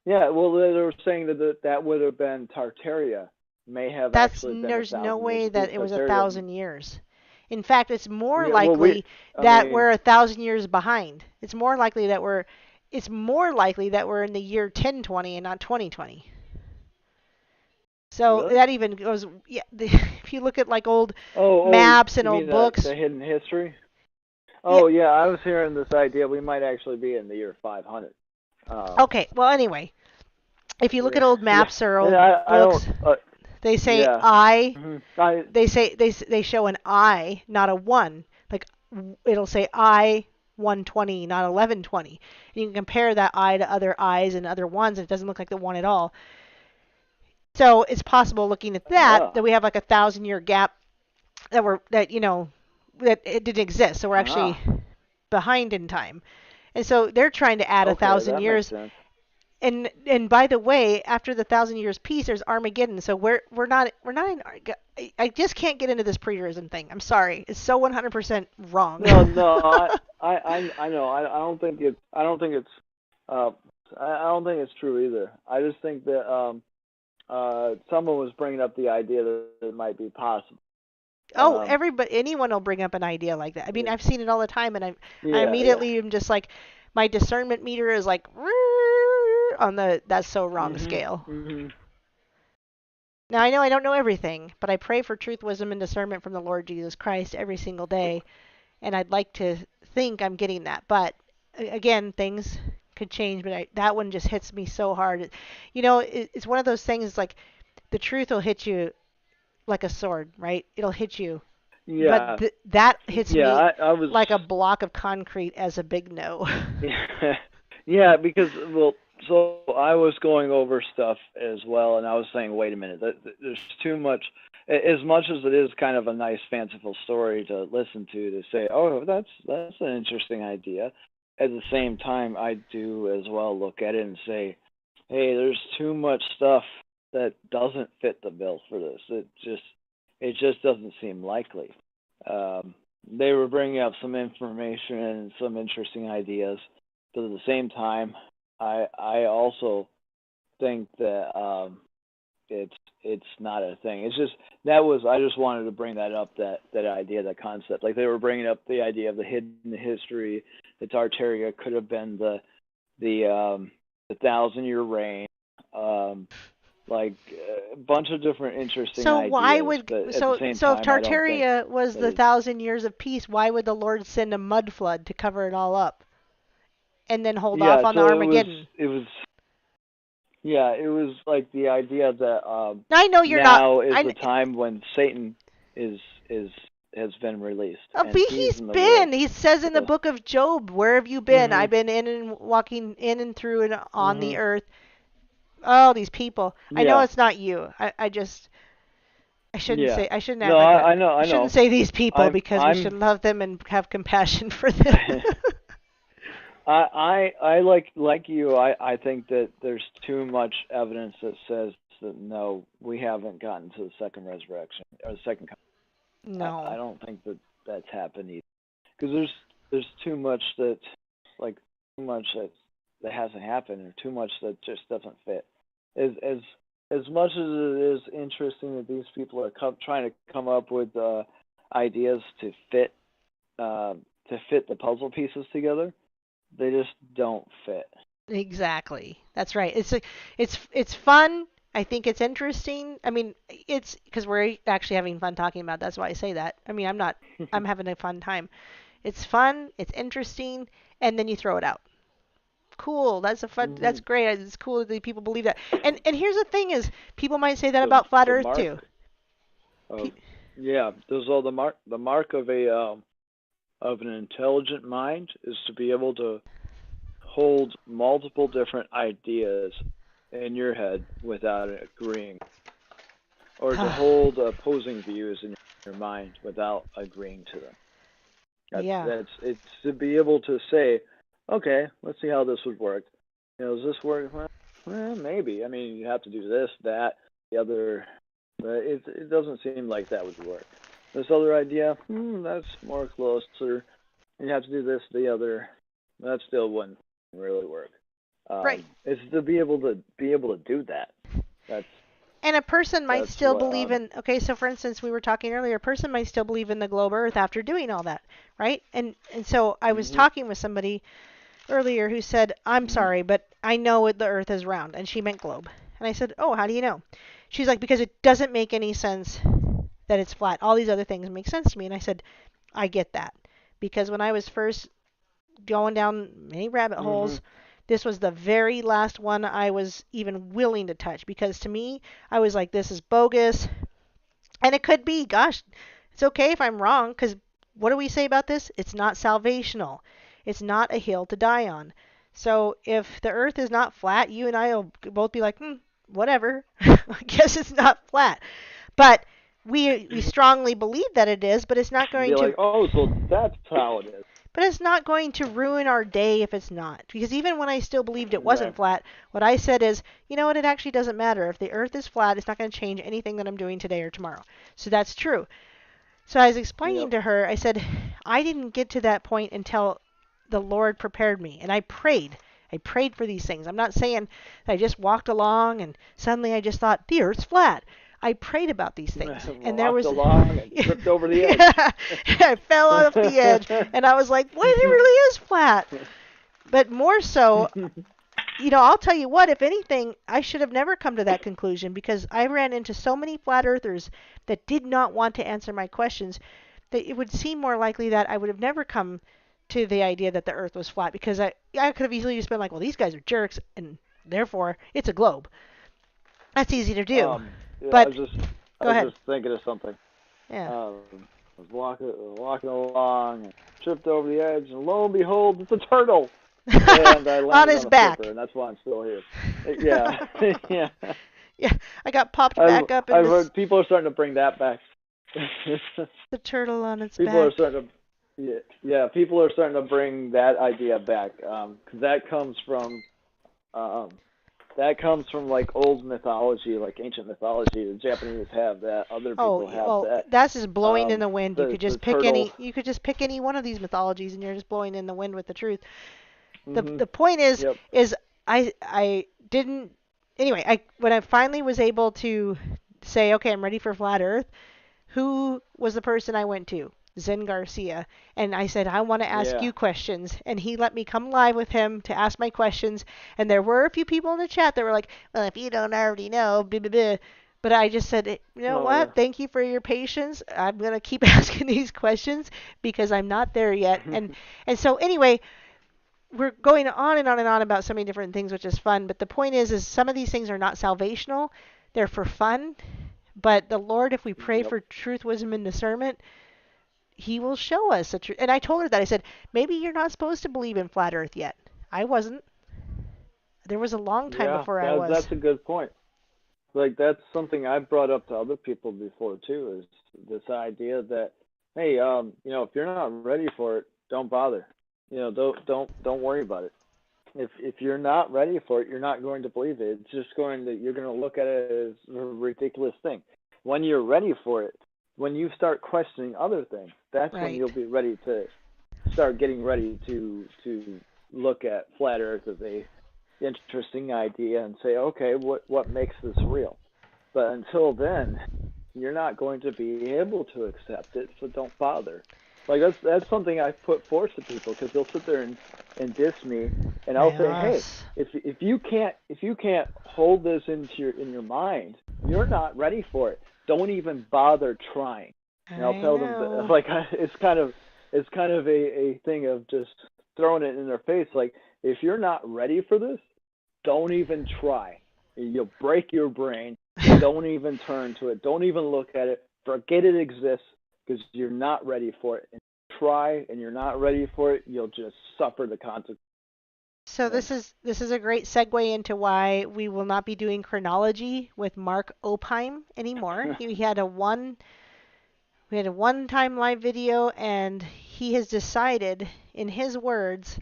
Yeah, well, they were saying that would have been Tartaria. May have actually been There's no 1,000 years way of peace. that it was Tartaria. 1,000 years. In fact, it's more Yeah, well, likely I that mean, we're 1,000 years behind. It's more likely that we're in the year 1020 and not 2020. So really? that even goes, yeah. If you look at like old Oh, maps and you mean old the books, hidden history? yeah. Oh, yeah, I was hearing this idea we might actually be in the year 500. Okay. Well, anyway, if you look at Yeah, old yeah, maps or and old I don't, books, they say yeah. I. I They show an I, not a one. Like it'll say I 120, not 1120. And you can compare that I to other I's and other ones, and it doesn't look like the one at all. So it's possible, looking at that we have like 1,000 year gap that it didn't exist. So we're actually ah, behind in time. And so they're trying to add a okay, thousand that makes years. sense. And by the way, after the 1,000 years peace, there's Armageddon. So we're not in. I just can't get into this preterism thing. I'm sorry. It's so 100% wrong. No, I know. Uh, I don't think it's true either. I just think that someone was bringing up the idea that it might be possible. Oh, anyone will bring up an idea like that. I mean, Yeah. I've seen it all the time, and I Yeah. Yeah. immediately am just like, my discernment meter is like on the that's so wrong Mhm. scale. Mhm. Now I know I don't know everything, but I pray for truth, wisdom, and discernment from the Lord Jesus Christ every single day, and I'd like to think I'm getting that. But again, things could change, but that one just hits me so hard. It's one of those things like the truth will hit you like a sword, right? It'll hit you. But Yeah. that hits Yeah. me I was. like a block of concrete as a big no. Yeah. Yeah. Because so I was going over stuff as well, and I was saying, wait a minute, there's too much. As much as it is kind of a nice, fanciful story to listen to say, oh, that's an interesting idea. At the same time, I do as well look at it and say, hey, there's too much stuff that doesn't fit the bill for this. It just doesn't seem likely. Um, they were bringing up some information and some interesting ideas, but at the same time, I also think that it's not a thing. It's just I just wanted to bring that up, that idea, that concept. Like they were bringing up the idea of the hidden history. That Tartaria could have been the 1,000-year reign. Like a bunch of different interesting So why ideas, would but at the so same so if time, I don't think Tartaria was that the it's 1,000 years of peace, why would the Lord send a mud flood to cover it all up and then hold off yeah. on the So Armageddon? it was like the idea that Now I know you're not. now is the time when Satan is is has been released But and he's he's in the world. been. He says in the So, book of Job, "Where have you been? hmm I've been in and walking in and through and on hmm the earth." Oh, these people. I know yeah, it's not you. I shouldn't yeah. say. I shouldn't No, act like that. I know, I I shouldn't know. say these people because we should I'm love them and have compassion for them. I like you. I think that there's too much evidence that says that no, we haven't gotten to the second resurrection or the second. I No. don't think that that's happened either. Because there's too much that like too much that hasn't happened, or too much that just doesn't fit. As much as it is interesting that these people are trying to come up with ideas to fit the puzzle pieces together, they just don't fit. Exactly. That's right. It's fun. I think it's interesting. I mean, it's because we're actually having fun talking about it. That's why I say that. I mean, I'm not. I'm having a fun time. It's fun. It's interesting, and then you throw it out. Cool. That's a fun. hmm That's great. It's cool that people believe that. And here's the thing: is people might say that The about flat the Earth too. mark of yeah, there's all the mark of an intelligent mind is to be able to hold multiple different ideas in your head without agreeing, or to hold opposing views in your mind without agreeing to them. Yeah. It's to be able to say, okay, let's see how this would work. Does this work? Well, maybe. I mean, you have to do this, that, the other. But it doesn't seem like that would work. This other idea, that's more closer. You have to do this, the other. That still wouldn't really work. Right. It's to be able to do that. That's And a person might that's still what. believe in, okay, so for instance, we were talking earlier, a person might still believe in the globe earth after doing all that, right? And so I was Mhm. talking with somebody earlier who said, I'm Mhm. sorry, but I know the earth is round. And she meant globe. And I said, oh, how do you know? She's like, because it doesn't make any sense that it's flat. All these other things make sense to me. And I said, I get that. Because when I was first going down many rabbit Mhm. holes, this was the very last one I was even willing to touch. Because to me, I was like, this is bogus. And it could be, gosh, it's okay if I'm wrong, because what do we say about this? It's not salvational. It's not a hill to die on. So if the earth is not flat, you and I will both be like, whatever. I guess it's not flat. But we strongly believe that it is, but it's not Be going to like, oh, so that's how it is. ruin our day if it's not. Because even when I still believed it wasn't Exactly. flat, what I said is, you know what, it actually doesn't matter. If the earth is flat, it's not going to change anything that I'm doing today or tomorrow. So that's true. So I was explaining Yep. to her, I said, I didn't get to that point until the Lord prepared me. And I prayed. I prayed for these things. I'm not saying that I just walked along and suddenly I just thought, the earth's flat. I prayed about these things, and there Walked was along and tripped over the edge. yeah, I fell off the edge, and I was like, "What? It really is flat." But more so, I'll tell you what. If anything, I should have never come to that conclusion because I ran into so many flat earthers that did not want to answer my questions that it would seem more likely that I would have never come to the idea that the Earth was flat because I could have easily just been like, well, these guys are jerks, and therefore it's a globe. That's easy to do. Yeah, But I go was ahead. just thinking of something. Yeah. I was walking along, and tripped over the edge, and lo and behold, it's a turtle. And I landed On his a back. flipper, and that's why I'm still here. Yeah, yeah. Yeah, I got popped back up in I've heard people are starting to bring that back. the turtle on its People are back. starting to, people are starting to bring that idea back, 'cause that comes from like old mythology, like ancient mythology. The Japanese have that. Other people have that. That's just blowing in the wind. You The could just pick turtle. any one of these mythologies, and you're just blowing in the wind with the truth. Mhm. The point is Yep. I didn't anyway. When I finally was able to say, okay, I'm ready for flat Earth. Who was the person I went to? Zen Garcia. And I said, I want to ask Yeah. you questions. And he let me come live with him to ask my questions. And there were a few people in the chat that were like, well, if you don't already know, blah, blah, blah. But I just said, you know Oh, what? yeah. Thank you for your patience. I'm going to keep asking these questions because I'm not there yet. And so anyway, we're going on and on and on about so many different things, which is fun. But the point is some of these things are not salvational. They're for fun. But the Lord, if we pray Yep. for truth, wisdom, and discernment, He will show us the truth. And I told her that. I said, maybe you're not supposed to believe in flat Earth yet. I wasn't. There was a long time Yeah, before I was. that's a good point. Like that's something I've brought up to other people before too. Is this idea that, hey, if you're not ready for it, don't bother. Don't worry about it. If you're not ready for it, you're not going to believe it. It's just you're going to look at it as a ridiculous thing. When you're ready for it, when you start questioning other things, that's when Right. you'll be ready to start getting ready to look at flat Earth as a interesting idea and say, okay, what makes this real? But until then, you're not going to be able to accept it, so don't bother. Like that's something I put forth to people because they'll sit there and diss me, and I'll say, hey, Yes. if you can't hold this in your mind, you're not ready for it. Don't even bother trying. And I'll tell them that, like it's kind of a thing of just throwing it in their face. Like if you're not ready for this, don't even try. You'll break your brain. Don't even turn to it. Don't even look at it. Forget it exists because you're not ready for it. And try and you're not ready for it, you'll just suffer the consequences. So this is a great segue into why we will not be doing chronology with Mark Opheim anymore. We had a one-time live video, and he has decided, in his words,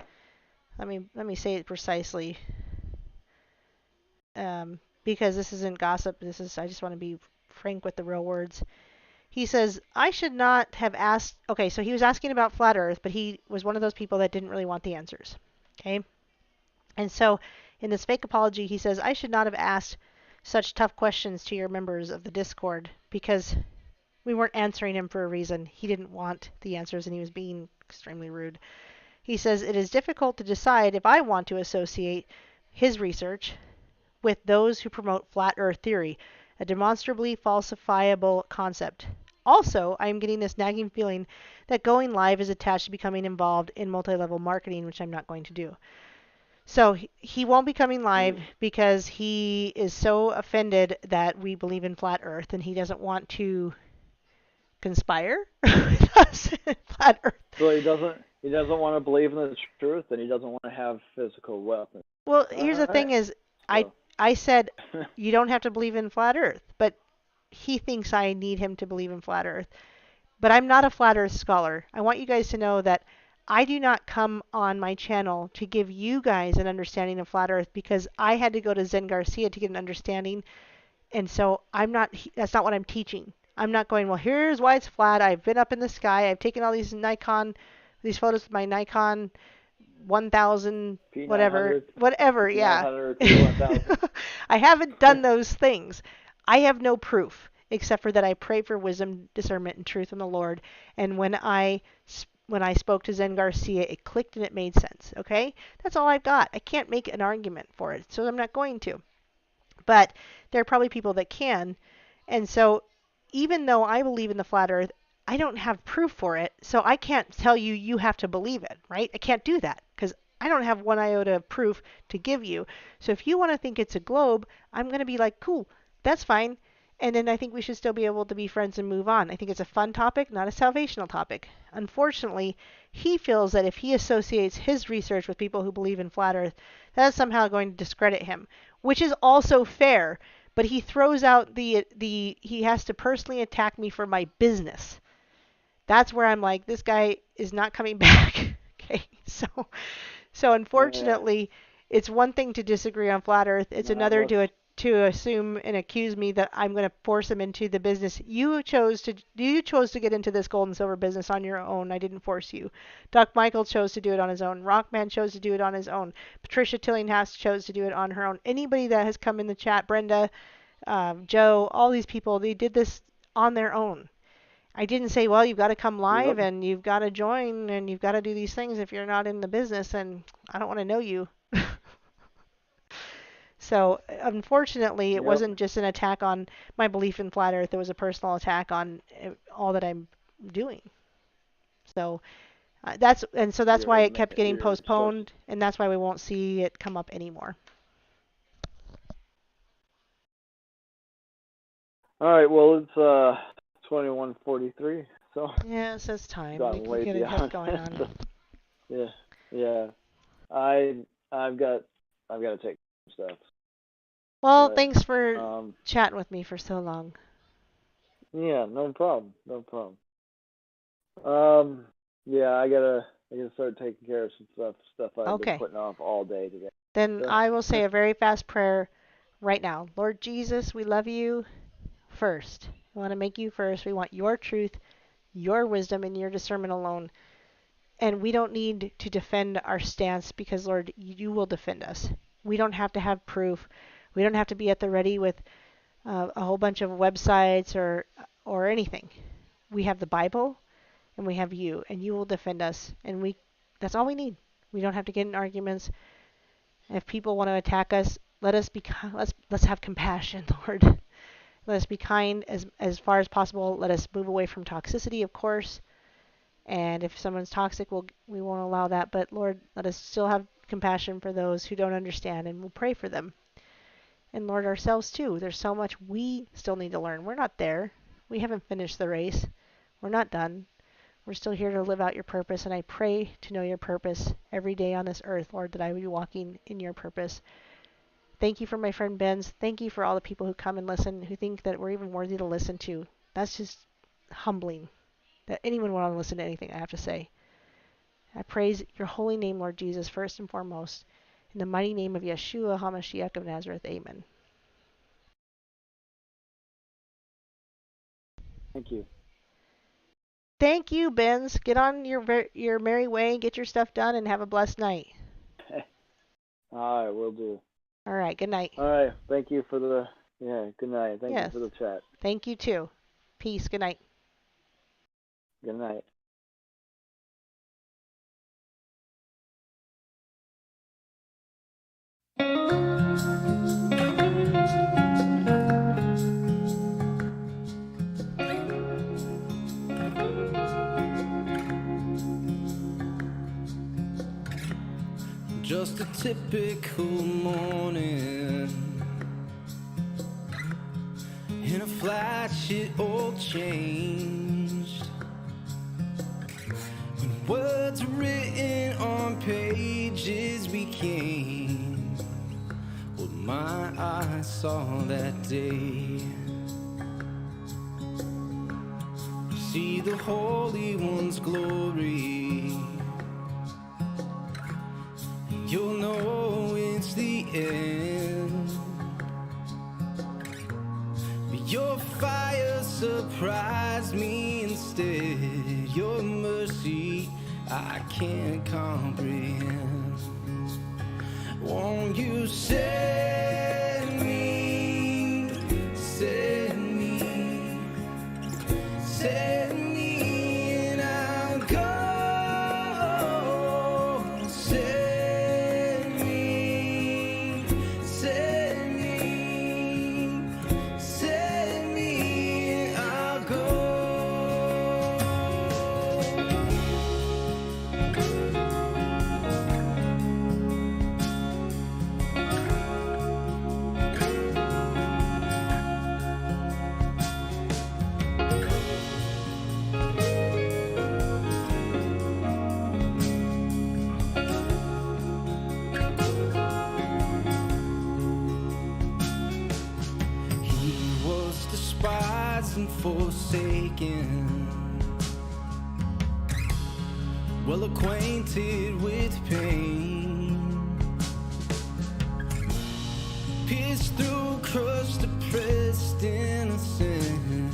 let me say it precisely, because this isn't gossip. I just want to be frank with the real words. He says, I should not have asked. Okay, so he was asking about flat Earth, but he was one of those people that didn't really want the answers. Okay, and so in this fake apology, he says, I should not have asked such tough questions to your members of the Discord because we weren't answering him for a reason. He didn't want the answers, and he was being extremely rude. He says, it is difficult to decide if I want to associate his research with those who promote flat Earth theory, a demonstrably falsifiable concept. Also, I am getting this nagging feeling that going live is attached to becoming involved in multi-level marketing, which I'm not going to do. So he won't be coming live because he is so offended that we believe in flat Earth, and he doesn't want to conspire with us in flat Earth. So he doesn't want to believe in the truth, and he doesn't want to have physical weapons. Well, here's the thing is, I said you don't have to believe in flat Earth, but he thinks I need him to believe in flat Earth. But I'm not a flat Earth scholar. I want you guys to know that I do not come on my channel to give you guys an understanding of flat Earth because I had to go to Zen Garcia to get an understanding. And so that's not what I'm teaching. I'm not going, well, here's why it's flat. I've been up in the sky. I've taken all these photos with my Nikon 1000, whatever, yeah. P900, P1000. I haven't done those things. I have no proof. except for that I pray for wisdom, discernment, and truth from the Lord. And when I spoke to Zen Garcia, it clicked and it made sense. Okay? That's all I've got. I can't make an argument for it, so I'm not going to. But there are probably people that can. And so even though I believe in the flat earth, I don't have proof for it, so I can't tell you you have to believe it, right? I can't do that because I don't have one iota of proof to give you. So if you want to think it's a globe, I'm going to be like, cool, that's fine. And then I think we should still be able to be friends and move on. I think it's a fun topic, not a salvational topic. Unfortunately, he feels that if he associates his research with people who believe in flat earth, that is somehow going to discredit him, which is also fair. But he throws out he has to personally attack me for my business. That's where I'm like, this guy is not coming back. Okay, so unfortunately, it's one thing to disagree on flat Earth. It's another to assume and accuse me that I'm going to force him into the business. You chose to get into this gold and silver business on your own. I didn't force you. Doc Michael chose to do it on his own. Rockman chose to do it on his own. Patricia Tillinghast chose to do it on her own. Anybody that has come in the chat, Brenda, Joe, all these people, they did this on their own. I didn't say, well, you've got to come live and you've got to join and you've got to do these things if you're not in the business, and I don't want to know you. So unfortunately, it wasn't just an attack on my belief in flat Earth. It was a personal attack on all that I'm doing. So that's why it kept getting postponed, and that's why we won't see it come up anymore. All right. Well, it's 21:43. So yeah, it says time. We can get it going on. Yeah. I've got to take stuff. Well, thanks for chatting with me for so long. Yeah, no problem. Yeah, I gotta start taking care of some stuff I've been putting off all day today. Then I will say a very fast prayer right now. Lord Jesus, we love you first. We want to make you first. We want your truth, your wisdom, and your discernment alone. And we don't need to defend our stance because, Lord, you will defend us. We don't have to have proof. We don't have to be at the ready with a whole bunch of websites or anything. We have the Bible, and we have you, and you will defend us. And that's all we need. We don't have to get in arguments. If people want to attack us, let's have compassion, Lord. Let us be kind as far as possible. Let us move away from toxicity, of course. And if someone's toxic, we won't allow that. But Lord, let us still have compassion for those who don't understand, and we'll pray for them. And Lord, ourselves too. There's so much we still need to learn. We're not there. We haven't finished the race. We're not done. We're still here to live out your purpose, and I pray to know your purpose every day on this earth, Lord, that I would be walking in your purpose. Thank you for my friend Benz. Thank you for all the people who come and listen, who think that we're even worthy to listen to. That's just humbling that anyone would want to listen to anything I have to say. I praise your holy name, Lord Jesus, first and foremost. In the mighty name of Yeshua HaMashiach of Nazareth, amen. Thank you. Thank you, Benz. Get on your merry way, get your stuff done, and have a blessed night. All right, will do. All right, good night. All right, thank you for good night. Thank you for the chat. Thank you too. Peace, good night. Good night. Just a typical morning in a flash, it all changed. When words written on pages became what my eyes saw that day. See the Holy One's glory, you'll know it's the end. But your fire surprised me instead. Your mercy I can't comprehend. Won't you set me free? lost and forsaken, well acquainted with pain, pierced through, crushed, oppressed, innocent,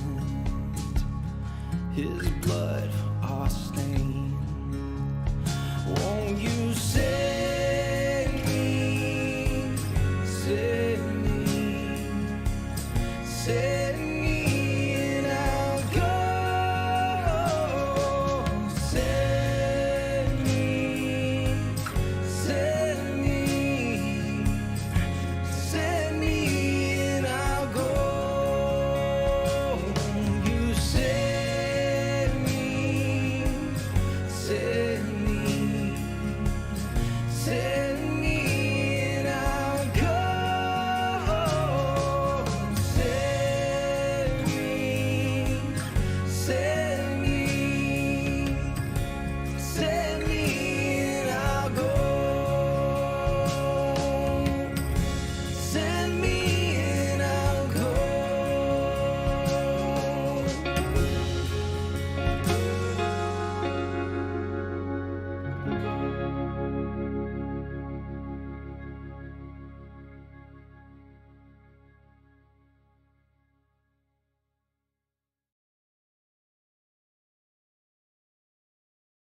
his blood our stain. Won't you save me, save me, save me?